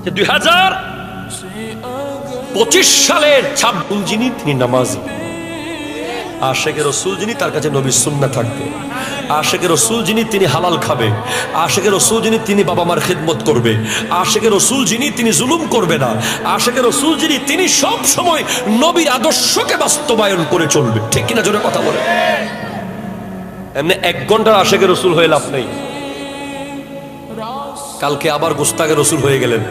যে 2025 সালের 26 যিনি তিনি নামাজি, আশেকে রসুল যিনি তার কাছে নবীর সুন্নাহ থাকবে, আশেকে রসুল যিনি তিনি হালাল খাবে, আশেকে রসুল যিনি তিনি বাবা মার খিদমত করবে, আশেকে রসুল যিনি তিনি জুলুম করবে না, আশেকে রসুল যিনি তিনি সব সময় নবীর আদর্শকে বাস্তবায়ন করে চলবে। ঠিক কিনা জোরে কথা বলে? এমনি 1 ঘন্টার আশেকে রসুল হয়ে লাভ নেই। কালকে আবার গোস্তাকে রসুল হয়ে গেলেন,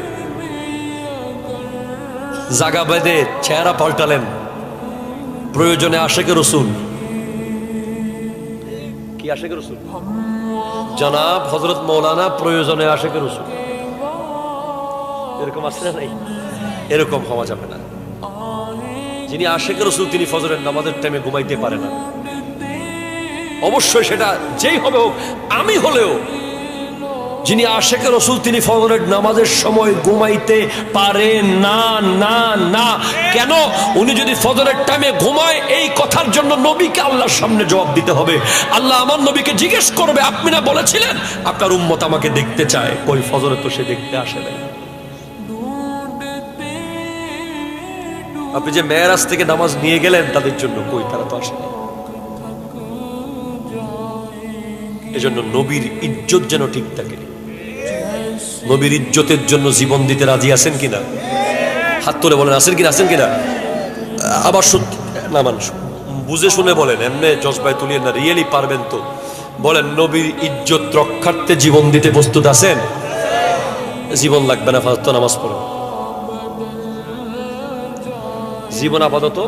জাগা বেঁধে চেহারা পাল্টালেন, প্রয়োজনে আশেকে রসুল। কি আশেকে রসুল? জনাব হযরত মৌলানা প্রয়োজনে আশেকে রসুল। এরকম আছে না নাই? এরকম হওয়া যাবে না। যিনি আশেকে রসুল তিনি ফজরের নামাজের টাইমে ঘুমাইতে পারে না। অবশ্যই সেটা যেই হবে হোক, আমি হলেও যিনি আশেকে রসুল তিনি ফজরের নামাজের সময় ঘুমাইতে পারে না। না না, কেন? উনি যদি ফজরের টাইমে ঘুমায় এই কথার জন্য নবীকে আল্লাহর সামনে জবাব দিতে হবে। আল্লাহ আমার নবীকে জিজ্ঞেস করবে আপনি না বলেছিলেন আপনার উম্মত আমাকে দেখতে চায়, কই ফজরে তো সে দেখতে আসে না। আপনি যে মেরাজ থেকে নামাজ নিয়ে গেলেন তাদের জন্য, কই তারা তো আসেনি। এজন্য নবীর ইজ্জত যেন ঠিক থাকে। নবীর ইজ্জতের জন্য জীবন দিতে রাজি আছেন কিনা? হাত তুলে বলেন আছেন কিনা, আছেন কিনা? আবার সত্যি না, মানুষ বুঝে শুনে বলেন, এমনি জজবায় তুলিয়ে না, রিয়েলি পারবেন তো বলেন নবীর ইজ্জত রক্ষার্থে জীবন দিতে প্রস্তুত আছেন? জীবন লাগবে না, ফাজর নামাজ পড়েন। জীবন আপাতত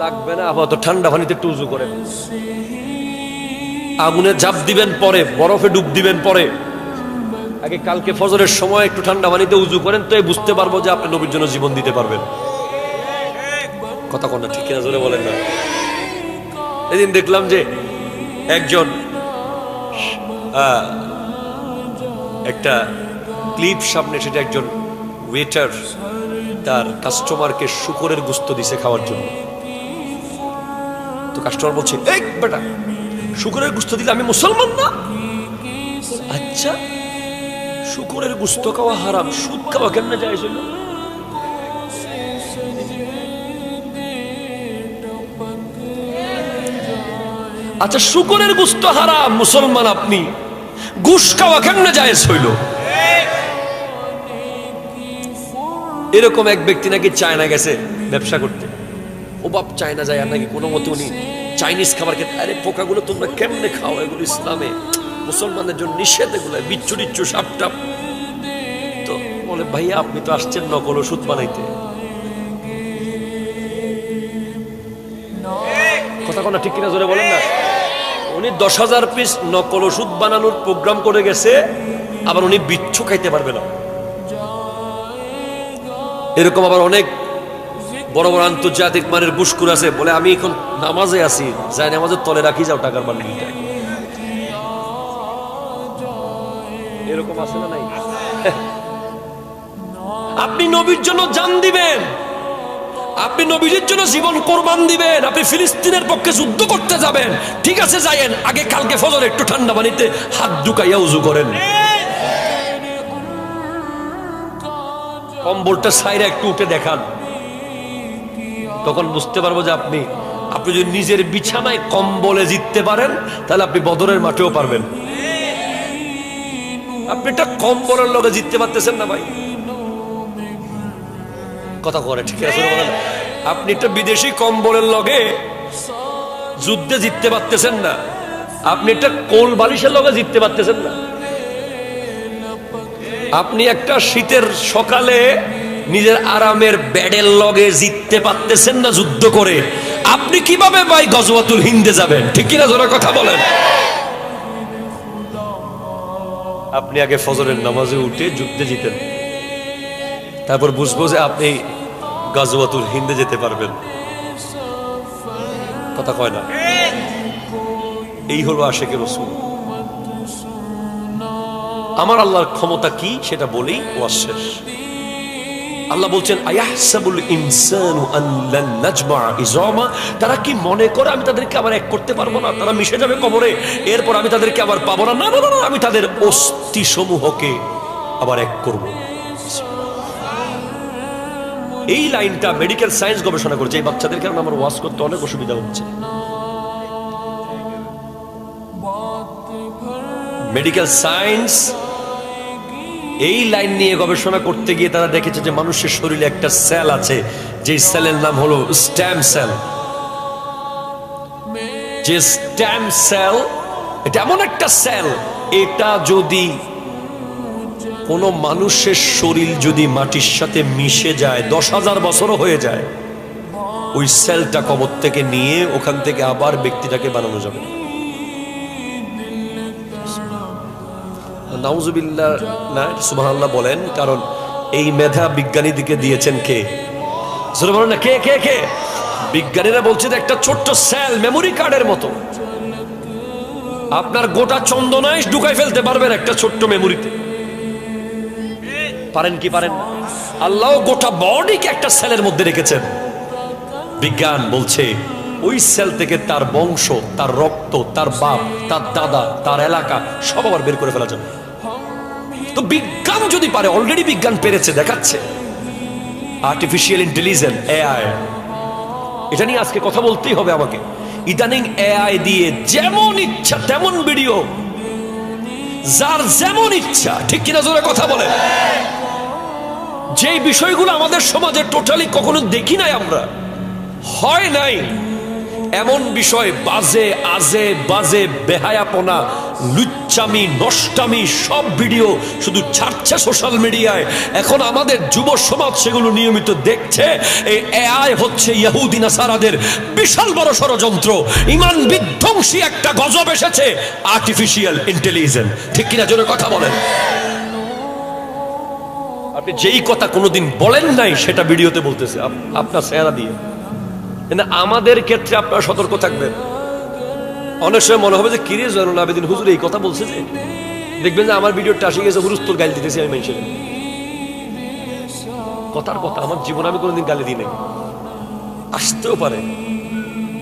লাগবে না, আপাতত ঠান্ডা পানিতে একটু উজু করেন। আগুনে ঝাঁপ দিবেন পরে, বরফে ডুব দিবেন পরে, আগে কালকে ফজরের সময় একটু ঠান্ডা পানিতে উজু করেন, তো বুঝতে পারবো যে আপনি নবীর জন্য জীবন দিতে পারবেন। কথা কোনটা ঠিক কিনা জোরে বলেন না। এদিন দেখলাম যে একজন একটা ক্লিপ সামনে, সেটা একজন ওয়েটার তার কাস্টমারকে শুকরের গোশত দিছে খাওয়ার জন্য। তো কাস্টমার বলছে এই বেটা শুকরের গোশত দিলে আমি মুসলমান না? আচ্ছা, শুকরের গোশত খাওয়া হারাম, সুদ খাওয়া কেমনে যায়? আচ্ছা, শুকরের গোশত হারাম, মুসলমান আপনি, ঘুষ খাওয়া কেমনে জায়েজ হইল? এরকম এক ব্যক্তি নাকি চায়না গেছে ব্যবসা করতে, ও বাপ চায়না যায় আর নাকি কোনো মতে উনি চাইনিজ খাবার খেতে। আরে পোকাগুলো তোমরা কেমনে খাও, এগুলো ইসলামে মুসলমানদের জন্য নিষেধ, এগুলো বিচ্ছু টিচ্ছু সাপ টাপ। তো বলে ভাইয়া আপনি তো আসছেন নকল ওষুধ বানাইতে, কথা কোনা ঠিক কিনা জোরে বলেন না। উনি 10,000 পিস নকল ওষুধ বানানোর প্রোগ্রাম করে গেছে, আবার উনি বিচ্ছু খাইতে পারবে না। এরকম আবার অনেক বড় বড় আন্তর্জাতিক মানের বুশকুর আছে, বলে আমি এখন নামাজে আছি, যাই নামাজের তলে রাখি যাও টাকার বান্ডিলটা। এরকম আছে না নাই? আপনি নবীর জন্য জান দিবেন, আপনি নবীর জন্য জীবন কোরবান দিবেন, আপনি ফিলিস্তিনের পক্ষে যুদ্ধ করতে যাবেন, ঠিক আছে যায়েন, আগে কালকে ফজর একটু ঠান্ডা পানিতে হাত ঢুকাইয়া উযু করেন, কম্বলটা সাইরা একটু উঠে দেখান, তখন বুঝতে পারবো যে আপনি যদি নিজের বিছানায় কম্বলে জিততে পারেন, তাহলে আপনি বদরের মাঠেও পারবেন। আপনি একটা কম্বলের লগে জিততে পারতেছেন না ভাই, কথা করে ঠিক আছে। আপনি একটা বিদেশি কম্বলের লগে যুদ্ধে জিততে পারতেছেন না, আপনি একটা কোল বালিশের লগে জিততে পারতেছেন না, আপনি একটা শীতের সকালে নিজের আরামের বেডের লগে জিততে পারতেছেন না যুদ্ধ করে, আপনি কিভাবে ভাই গজওয়াতুল হিন্দে যাবেন? ঠিক কিনা জোরে কথা বলেন। আপনি আগে ফজরের নামাজে উঠে যুদ্ধে জিতেন, তারপর বুঝবো যে আপনি গজওয়াতুল হিন্দে যেতে পারবেন, কথা কয় না। এই হলো আশিকে রাসূল। আমার আল্লাহর ক্ষমতা কি সেটা বলেই ওয়াজ শেষ। আল্লাহ বলছেন আয়াহসাবুল ইনসানু আন লান নাজমা ইজামা, তারা কি মনে করে আমি তাদেরকে আবার এক করতে পারবো না, তারা মিশে যাবে কবরে, এরপর আমি তাদেরকে আবার পাবো না? না না না, আমি তাদের অস্থি সমূহকে আবার এক করব। এই লাইনটা মেডিকেল সায়েন্স গবেষণা করছে। এই বাচ্চাদের কারণে আমার ওয়াজ করতে অনেক অসুবিধা হচ্ছে। মেডিকেল সায়েন্স এই লাইন নিয়ে গবেষণা করতে গিয়ে তারা দেখেছে যে মানুষের শরীরে একটা সেল আছে, যে সেলের নাম হলো স্টেম সেল। যে স্টেম সেল এটা এমন একটা সেল, এটা যদি কোনো মানুষের শরীর যদি মাটির সাথে মিশে যায়, 10,000 বছরও হয়ে যায়, ওই সেলটা কবর থেকে নিয়ে ওখান থেকে আবার ব্যক্তিটাকে বানানো যাবে। নাউজুবিল্লাহ না, সুবহানাল্লাহ বলেন, কারণ এই মেধা বিজ্ঞানীদেরকে দিয়েছেন কে? জোরে বলেন না, কে কে কে? বিজ্ঞানীরা বলছে যে একটা ছোট্ট সেল মেমোরি কার্ডের মতো, আপনার গোটা চন্দনাইশ ঢুকাই ফেলতে পারবেন একটা ছোট্ট মেমোরিতে। পারেন কি পারেন না? আল্লাহ গোটা বডিকে একটা সেলের মধ্যে রেখেছেন। বিজ্ঞান বলছে ওই সেল থেকে তার বংশ, তার রক্ত, তার বাপ, তার দাদা, তার এলাকা সব আবার বের করে ফেলা যাবে। তো বিজ্ঞান যদি পারে, অলরেডি বিজ্ঞান পেরেছে, দেখাচ্ছে। আর্টিফিশিয়াল ইন্টেলিজেন্স, এআই, এটা নিয়ে আজকে কথা বলতেই হবে আমাকে। ইদানিং এআই দিয়ে যেমন ইচ্ছা তেমন ভিডিও, যার যেমন ইচ্ছা, ঠিক কিনা জোরে কথা বলে। যে বিষয়গুলো আমাদের সমাজে টোটালি কখনো দেখি নাই আমরা, হয় নাই এমন বিষয়, বাজে আজে বাজে বেহায়াপনা, লুচ্চামি, নষ্টামি, সব ভিডিও শুধু ছাড়ছে সোশ্যাল মিডিয়ায়। এখন আমাদের যুব সমাজ সেগুলো নিয়মিত দেখছে। এই এআই হচ্ছে ইহুদি নাসারাদের বিশাল বড় ষড়যন্ত্র। ঈমান বিধ্বংসী একটা গজব এসেছে, আর্টিফিশিয়াল ইন্টেলিজেন্স। ঠিক কিনা জোরে কথা বলেন। আপনি যেই কথা কোনোদিন বলেন নাই সেটা ভিডিওতে বলতেছে আপনার চেহারা দিয়ে। আমাদের ক্ষেত্রে আপনারা সতর্ক থাকবেন। অনেক সময় মনে হবে যে কিরে জয়নুল আবেদিন হুজুর এই কথা বলছে, যে দেখবেন যে আমার ভিডিওটা আসে গেছে হুরুস্তর গালি দিতেছি আমি মানুষের। কথার কথা, আমার জীবনে আমি কোনোদিন গালি দিই নাই, আসতেও পারে।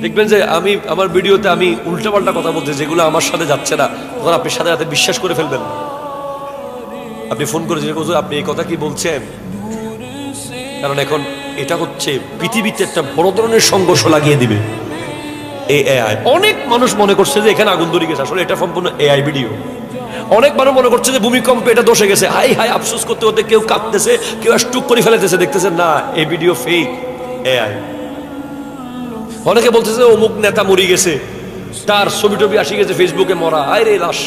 দেখবেন যে আমি আমার ভিডিওতে আমি উল্টাপাল্টা কথা বলছি যেগুলো আমার সাথে যাচ্ছে না, তখন আপনি সাথে সাথে বিশ্বাস করে ফেলবেন। আপনি ফোন করে যে হুজুর আপনি এই কথা কি বলছেন, কারণ এখন এটা হচ্ছে পৃথিবীতে একটা বড় ধরনের সংঘর্ষ লাগিয়ে দিবে এই এআই। অনেক মানুষ মনে করছে যে এখানে আগুন ধরে গেছে, আসলে এটা সম্পূর্ণ এআই ভিডিও। অনেক মানুষ মনে করছে যে ভূমিকম্পে এটা দোষে গেছে, হাই হাই আফসোস করতে করতে কেউ কাঁদতেছে, কেউ স্টুক করে ফেলেতেছে, দেখতেছে না এই ভিডিও ফেক এআই। অনেকে বলতেছে অমুক নেতা মরে গেছে, তার ছবি টবি আসে গেছে ফেসবুকে মরা, আয় রে লাশ।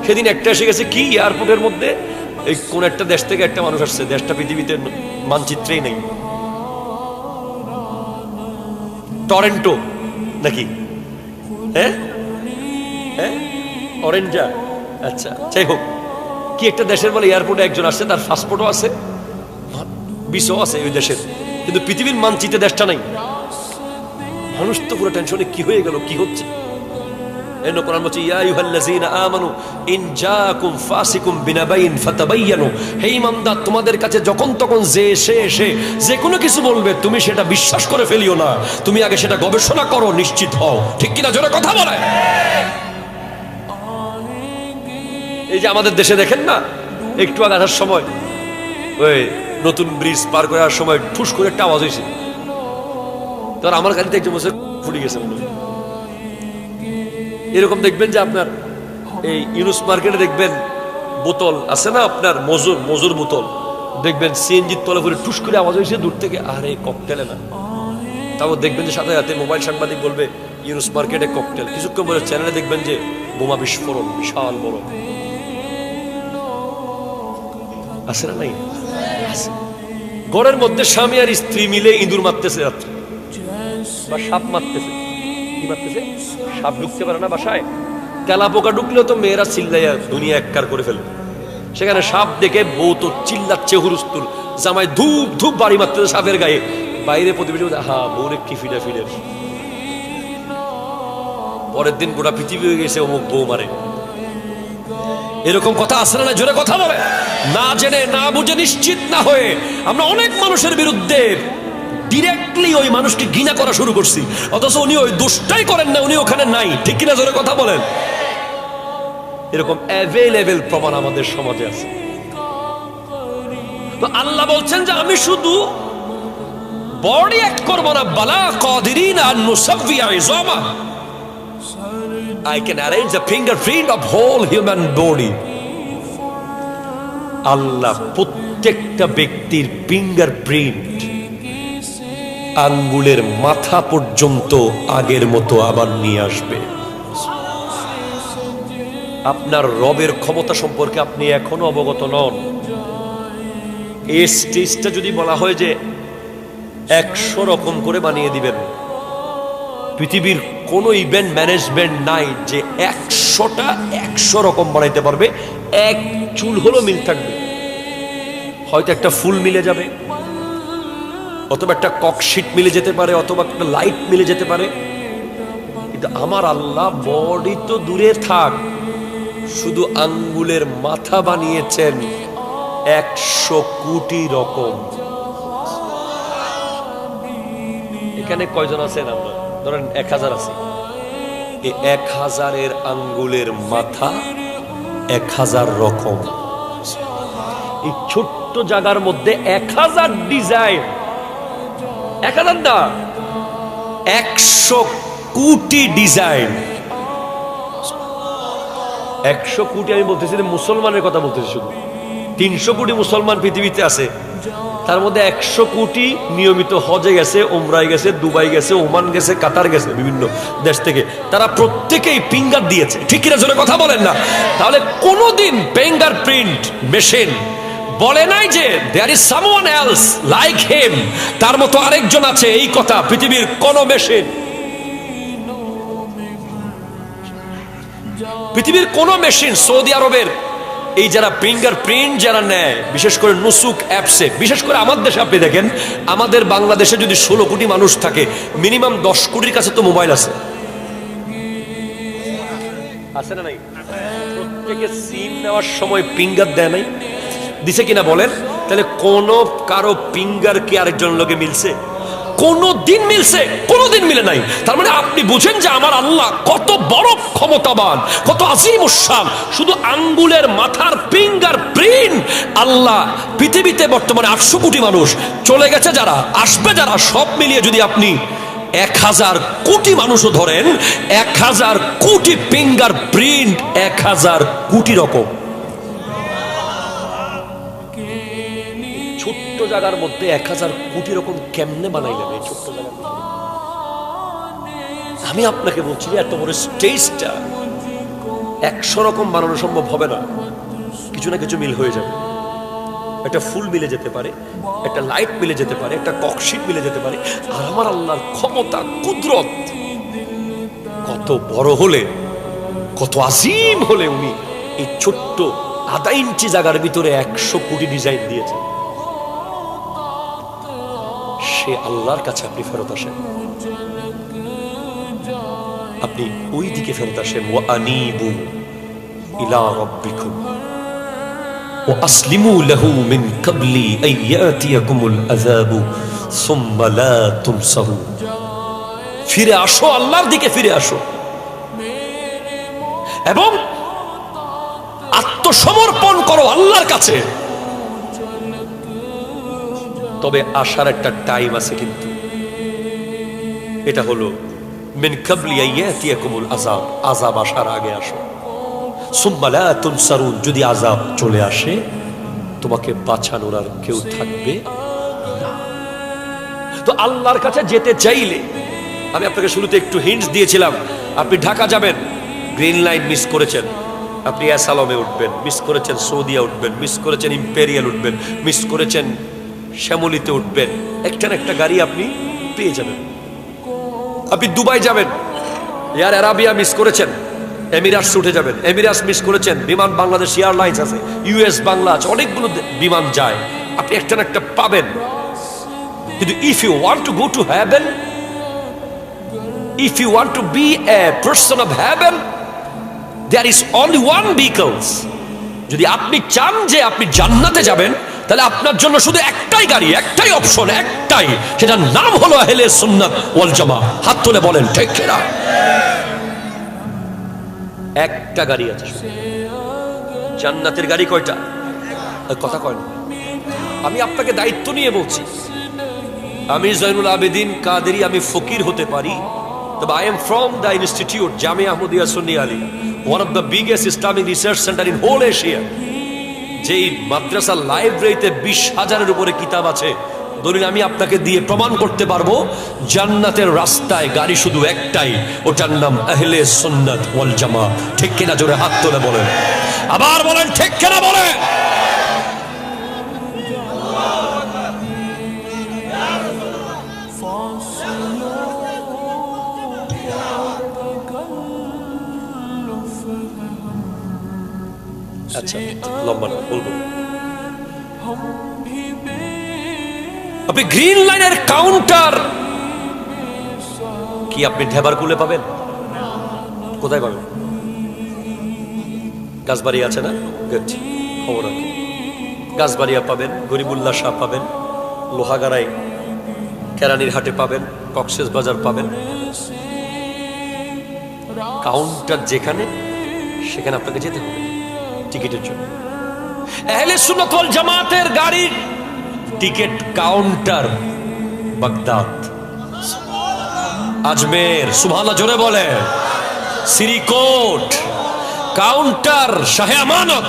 সেদিন একটা এসে গেছে কি এয়ারপোর্টের মধ্যে, এই কোন একটা দেশ থেকে একটা মানুষ আসছে, দেশটা পৃথিবীতে মানচিত্রেই নেই, টরেন্টো নাকি, হ্যাঁ হ্যাঁ অরেঞ্জা, আচ্ছা যাই হোক, কি একটা দেশের বলে এয়ারপোর্টে একজন আসছে, তার পাসপোর্টও আছে, ভিসাও আছে ওই দেশের, কিন্তু পৃথিবীর মানচিত্রে দেশটা নাই। মানুষ তো পুরো টেনশনে, কি হয়ে গেল, কি হচ্ছে। এর কোরআন বলছে ইয়া আইয়ুহাল্লাযীনা আমানু ইন জাআকুম ফাসিকুম বিনাবাইন ফাতাবায়ানু, হে ঈমানদার তোমাদের কাছে যখন তখন যে এসে যে কোনো কিছু বলবে তুমি সেটা বিশ্বাস করে ফেলিও না, তুমি আগে সেটা গবেষণা করো, নিশ্চিত হও। ঠিক কিনা, জোরে কথা বলে। এই যে আমাদের দেশে দেখেন না, একটু আগে আসার সময় ওই নতুন ব্রিজ পার করে আসার সময় ঠুস করে একটা আওয়াজ হয়েছে, তো আমার গাড়িতে একটু বসে ফুটে গেছে। এরকম দেখবেন যে আপনার এই ইউনুস মার্কেটে দেখবেন বোতল আছে না, আপনার মজুর বোতল দেখবেন সিএনজির তলে করে টুস করে আওয়াজ হয়েছে দূর থেকে, আরে ককটেলে না। তারপর দেখবেন যে সাথে সাথে মোবাইল সাংবাদিক বলবে ইউনুস মার্কেটে ককটেল, কিছুক্ষণ পরে চ্যানেলে দেখবেন যে বোমা বিস্ফোরণ বিশাল বড়। আছে না নাই? ঘরের মধ্যে স্বামী আর স্ত্রী মিলে ইঁদুর মারতেছে রাত্রে, বা সাপ মারতেছে। কি মারতেছে? সাপ ঢুকতে পারে না বাসায়, তেলা পোকা ঢুকলেও তো মেয়েরা চিল্লাইয়া দুনিয়া এককার করে ফেলে। সেখানে সাপ দেখে বউ তো চিল্লাচ্ছে হুরুস্তুল, জামাই ধূপ ধূপ বাড়ি মারতেছে সাপের গায়ে। বাইরে প্রতিবেশী হা বউরে কি ফিডা ফিডে, পরের দিন গোটা পৃথিবী হয়ে গেছে অমুক বউ মারে। এরকম কথা আসলে না, জোরে কথা বলে। না জেনে না বুঝে নিশ্চিত না হয়ে আমরা অনেক মানুষের বিরুদ্ধে ডিরেক্টলি ওই মানুষকে ঘৃণা করা শুরু করছি, অথচ উনি ওই দোষটাই করেন না, উনি ওখানে নাই। ঠিক কিনা, জোরে কথা বলেন। এরকম অ্যাভেলেবেল প্রমাণ আমাদের সমাজে আছে। তো আল্লাহ বলছেন যে আমি শুধু বডি অ্যাক্ট করব না, বালা কাদিরিন আন নুসাব্বিয়া ইজামা, I can arrange the fingerprint of whole human body. আল্লাহ প্রত্যেকটা ব্যক্তির ফিঙ্গারপ্রিন্ট আঙ্গুলের মাথা পর্যন্ত আগের মতো আবার নিয়ে আসবে। আপনার রবের ক্ষমতা সম্পর্কে আপনি এখনো অবগত নন। এই স্টেজটা যদি বলা হয় যে 100 রকম করে বানিয়ে দিবেন, পৃথিবীর কোন ইভেন্ট ম্যানেজমেন্ট নাই যে 100টা 100 রকম বানাইতে পারবে। এক চুল হলো মিল থাকবে, হয়তো একটা ফুল মিলে যাবে, অথবা একটা ককশিট মিলে যেতে পারে, অথবা একটা লাইট মিলে যেতে পারে। কিন্তু আমার আল্লাহ বডি তো দূরে থাক, শুধু আঙ্গুলের মাথা বানিয়েছেন 100 কোটি রকম। এখানে কয়জন আছেন? আমরা ধরেন 1000 আছে, এই 1000-এর আঙ্গুলের মাথা 1000 রকম। এই ছোট্ট জায়গার মধ্যে 1000 ডিজাইন, 1000 না 100 কোটি ডিজাইন। 100 কোটি আমি বলতেছি মুসলমানের কথা বলতেছি, শুধু 300 কোটি মুসলমান পৃথিবীতে আছে, তার মধ্যে 100 কোটি নিয়মিত হজে গেছে, উমরায় গেছে, দুবাই গেছে, ওমান গেছে, কাতার গেছে, বিভিন্ন দেশ থেকে। তারা প্রত্যেকেই ফিঙ্গার দিয়েছে। ঠিক কিনা, জোরে কথা বলেন না। তাহলে কোনদিন ফিঙ্গার প্রিন্ট মেশিন বলে নাই যে there is someone else like him, তার মতো আরেকজন আছে, এই কথা পৃথিবীর কোন মেশিন, পৃথিবীর কোন মেশিন, সৌদি আরবের এই যারা ফিঙ্গার প্রিন্ট যারা নেয়, বিশেষ করে নুসুক অ্যাপসে, বিশেষ করে আমার দেশে আপনি দেখেন, আমাদের বাংলাদেশে যদি 16 কোটি মানুষ থাকে, মিনিমাম 10 কোটির কাছে তো মোবাইল আছে, আছে না নাই? প্রত্যেকে সিম নেওয়ার সময় ফিঙ্গার দেয় নাই, দিছে কিনা বলেন? তাহলে কোন কারো ফিঙ্গার কি আরেকজন লোকে মিলছে? কোনদিন মিলছে? কোনদিন মিলে নাই। তার মানে আপনি বুঝেন যে আমার আল্লাহ কত বড় ক্ষমতাবান, কত আজিমুশ শান। শুধু আঙ্গুলের মাথার ফিঙ্গার প্রিন্ট আল্লাহ পৃথিবীতে বর্তমানে 800 কোটি মানুষ, চলে গেছে যারা, আসবে যারা, সব মিলিয়ে যদি আপনি 1000 কোটি মানুষও ধরেন, 1000 কোটি ফিঙ্গার প্রিন্ট 1000 কোটি রকম। জায়গার মধ্যে 1000 কোটি রকম কেমনে বানাইলেন এই ছোট্ট জায়গার মধ্যে? আমি আপনাকে বলছি এত বড় স্টেজটা 100 রকম বানানো সম্ভব হবে না, কিছু না কিছু মিল হয়ে যাবে। একটা ফুল মিলে যেতে পারে, একটা লাইট মিলে যেতে পারে, একটা ককশিট মিলে যেতে পারে। আর আমার আল্লাহর ক্ষমতা, কুদরত কত বড় হলে, কত আজিম হলে উনি এই ছোট্ট আধা ইঞ্চি জায়গার ভিতরে 100 কোটি ডিজাইন দিয়েছেন। সে আল্লাহর কাছে আপনি ফেরত আসেন, আপনি ওই দিকে ফেরত আসেন। ওয়া আনিবু ইলা রাব্বিকুম ওয়া আসলিমু লাহু মিন ক্বাবলি আন ইয়াতিয়াকুমুল আযাবু সুম্মা লা তুনসারুন। ফিরে আসো, আল্লাহর দিকে ফিরে আসো এবং আত্মসমর্পণ করো আল্লাহর কাছে। তবে আসার একটা টাইম আছে, কিন্তু এটা হলো মিন ক্বাবলি আন ইয়াতিয়াকুমুল আযাব, আযাব আসার আগে আসো। সুম্মা লা তুনসারুন, যদি আযাব চলে আসে তোমাকে বাঁচানোর আর কেউ থাকবে না। তো আল্লাহর কাছে যেতে চাইলে, আমি আপনাকে শুরুতে একটু হিন্টস দিয়েছিলাম, আপনি ঢাকা যাবেন, গ্রিন লাইন মিস করেছেন, আপনি অ্যাসালমে উঠবেন, মিস করেছেন সৌদিয়া উঠবেন, মিস করেছেন ইম্পেরিয়াল উঠবেন, মিস করেছেন শ্যামলিতে উঠবেন, একটা না একটা গাড়ি আপনি পেয়ে যাবেন। আপনি দুবাই যাবেন, এয়ার আরাবিয়া মিস করেছেন, এমিরাটস উঠে যাবেন, এমিরাটস মিস করেছেন, বিমান বাংলাদেশ এয়ারলাইন্স আছে, ইউএস বাংলা আছে, অনেকগুলো বিমান যায়, আপনি একটা না একটা পাবেন। কিন্তু if you want to go to heaven, if you want to be a person of heaven, there is only one vehicles. যদি আপনি চান যে আপনি জান্নাতে যাবেন, তাহলে আপনার জন্য শুধু একটাই গাড়ি, একটাই অপশন, একটাই, সেটার নাম হলো আহলে সুন্নাত ওয়াল জামাত। হাত তুলে বলেন ঠিক কিনা? একটা গাড়ি আছে শুধু। জান্নাতের গাড়ি কয়টা? কথা কয় না। আমি আপনাকে দায়িত্ব নিয়ে বলছি, আমি জয়নুল আবেদিন কাদেরী, আমি ফকির হতে পারি, তবে I am from the institute Jamia Ahmadiyya Sunni Aliyah, one of the biggest Islamic research center in whole Asia. যেই মাদ্রাসা লাইব্রেরিতে 20,000-এর উপরে কিতাব আছে, দলিল আমি আপনাকে দিয়ে প্রমাণ করতে পারবো জান্নাতের রাস্তায় গাড়ি শুধু একটাই, ওটার নাম আহলে সুন্নাত ওয়াল জামাত। ঠিক কিনা? জোরে হাত তুলে বলেন, আবার বলেন ঠিক কিনা বলেন। আচ্ছা, লম্বা না বলবো। আপনি গ্রিন লাইনের কাউন্টার কি আপনি ঢেবারকুলে পাবেন? কোথায় পাবেন? গাছবাড়ি আছে না? খবর আছে, গাছবাড়িয়া পাবেন, গরিবুল্লাহ শাহ পাবেন, লোহাগাড়াই কেরানির হাটে পাবেন, কক্সেস বাজার পাবেন। কাউন্টার যেখানে, সেখানে আপনাকে যেতে হবে টিকিটের জন্য। আহলে সুন্নাত ওয়াল জামাতের গাড়ির টিকিট কাউন্টার বাগদাদ, আজমের, সুবহানাল্লাহ জোরে বলে, সিরিকোট কাউন্টার, শাহে আমানত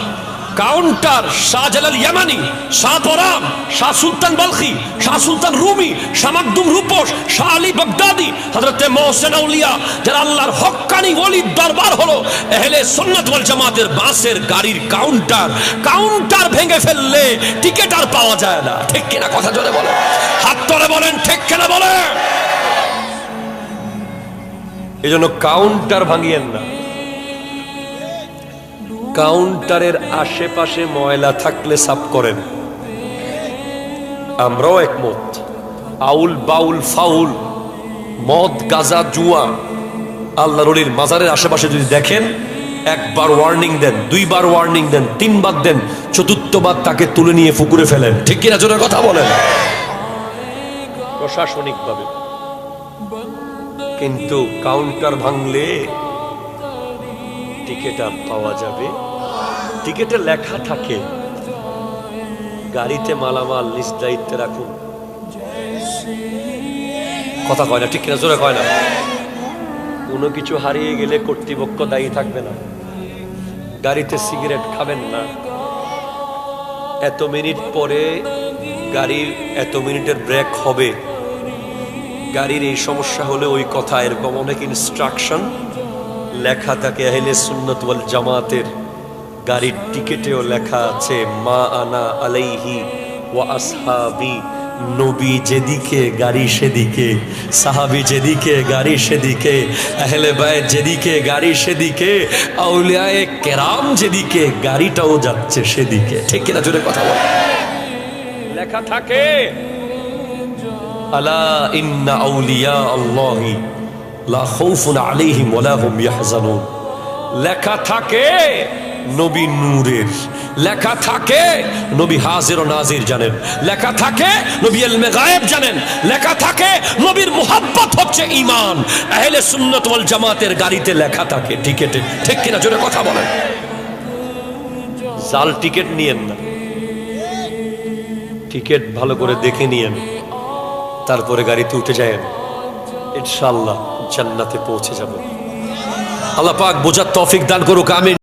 কাউন্টার, শাহজালাল ইয়ামানি, শাহ পরাম, শাহ সুলতান বলখি, শাহ সুলতান রুমি, শাহ মাকদুম রূপস, শাহ আলী বাগদাদি, হযরতে মোহসেন আউলিয়া, যারা আল্লাহর হক্কানি ওলির দরবার হলো আহলে সুন্নাত ওয়াল জামাতের বাসের গাড়ির কাউন্টার। কাউন্টার ভেঙে ফেললে টিকিট আর পাওয়া যায় না। ঠিক কিনা? কথা জোরে বলে, হাত তুলে বলেন ঠিক কিনা বলে। এজন্য কাউন্টার ভাঙিয়েন না। কাউন্টারের আশেপাশে ময়লা থাকলে সাফ করেন। আমরাও একমত, আউল বাউল ফাউল, মদ গাজা জুয়া, আল্লাহর ওলির মাজারের আশেপাশে যদি দেখেন, একবার ওয়ার্নিং দেন, দুইবার ওয়ার্নিং দেন, তিনবার দেন, চতুর্থবার তাকে তুলে নিয়ে পুকুরে ফেলেন। ঠিক কিনা? জোরে কথা বলেন। প্রশাসনিক ভাবে। কিন্তু কাউন্টার ভাঙলে টিকিট আর পাওয়া যাবে। টিকিটে লেখা থাকে গাড়িতে মালামাল নিজ দায়িত্বে রাখুন। কথা কয় না? ঠিক কিনা? জোরে কয় না? কোনো কিছু হারিয়ে গেলে কর্তৃপক্ষ দায়ী থাকবে না। গাড়িতে সিগারেট খাবেন না। এত মিনিট পরে গাড়ির এত মিনিটের ব্রেক হবে, গাড়ির এই সমস্যা হলে ওই কথা, এরকম অনেক ইনস্ট্রাকশন লেখা থাকে আহলে সুন্নাত ওয়াল জামাতের গাড়ির টিকেটেও লেখা আছে মা আনা আলাইহি ওয়া আসহাবি। নবী যেদিকে গাড়ি সেদিকে, সাহাবী যেদিকে গাড়ি সেদিকে, আহলে বায়ত যেদিকে গাড়ি সেদিকে, আউলিয়ায়ে কেরাম যেদিকে গাড়িটাও যাচ্ছে সেদিকে। ঠিক কিনা জোরে কথা বল। লেখা থাকে আলা ইন্না আউলিয়া আল্লাহি লা খাউফুন আলাইহিম ওয়া লা হুম ইয়াহজানুন। লেখা থাকে নবী নূরের, লেখা থাকে নবী হাজির ও নাজির জানেন, লেখা থাকে নবী ইলমে গায়েব জানেন, লেখা থাকে নবীর মুহাব্বত হচ্ছে ঈমান। আহলে সুন্নাত ওয়াল জামাতের গাড়িতে লেখা থাকে টিকেটে। ঠিক কিনা জোরে কথা বলেন। জাল টিকেট নিয়েন না, টিকেট ভালো করে দেখে নিয়েন, তারপরে গাড়িতে উঠে যায়েন, ইনশাআল্লাহ জান্নাতে পৌঁছে যাবেন। আল্লাহ পাক বোঝার তৌফিক দান করুক, আমিন।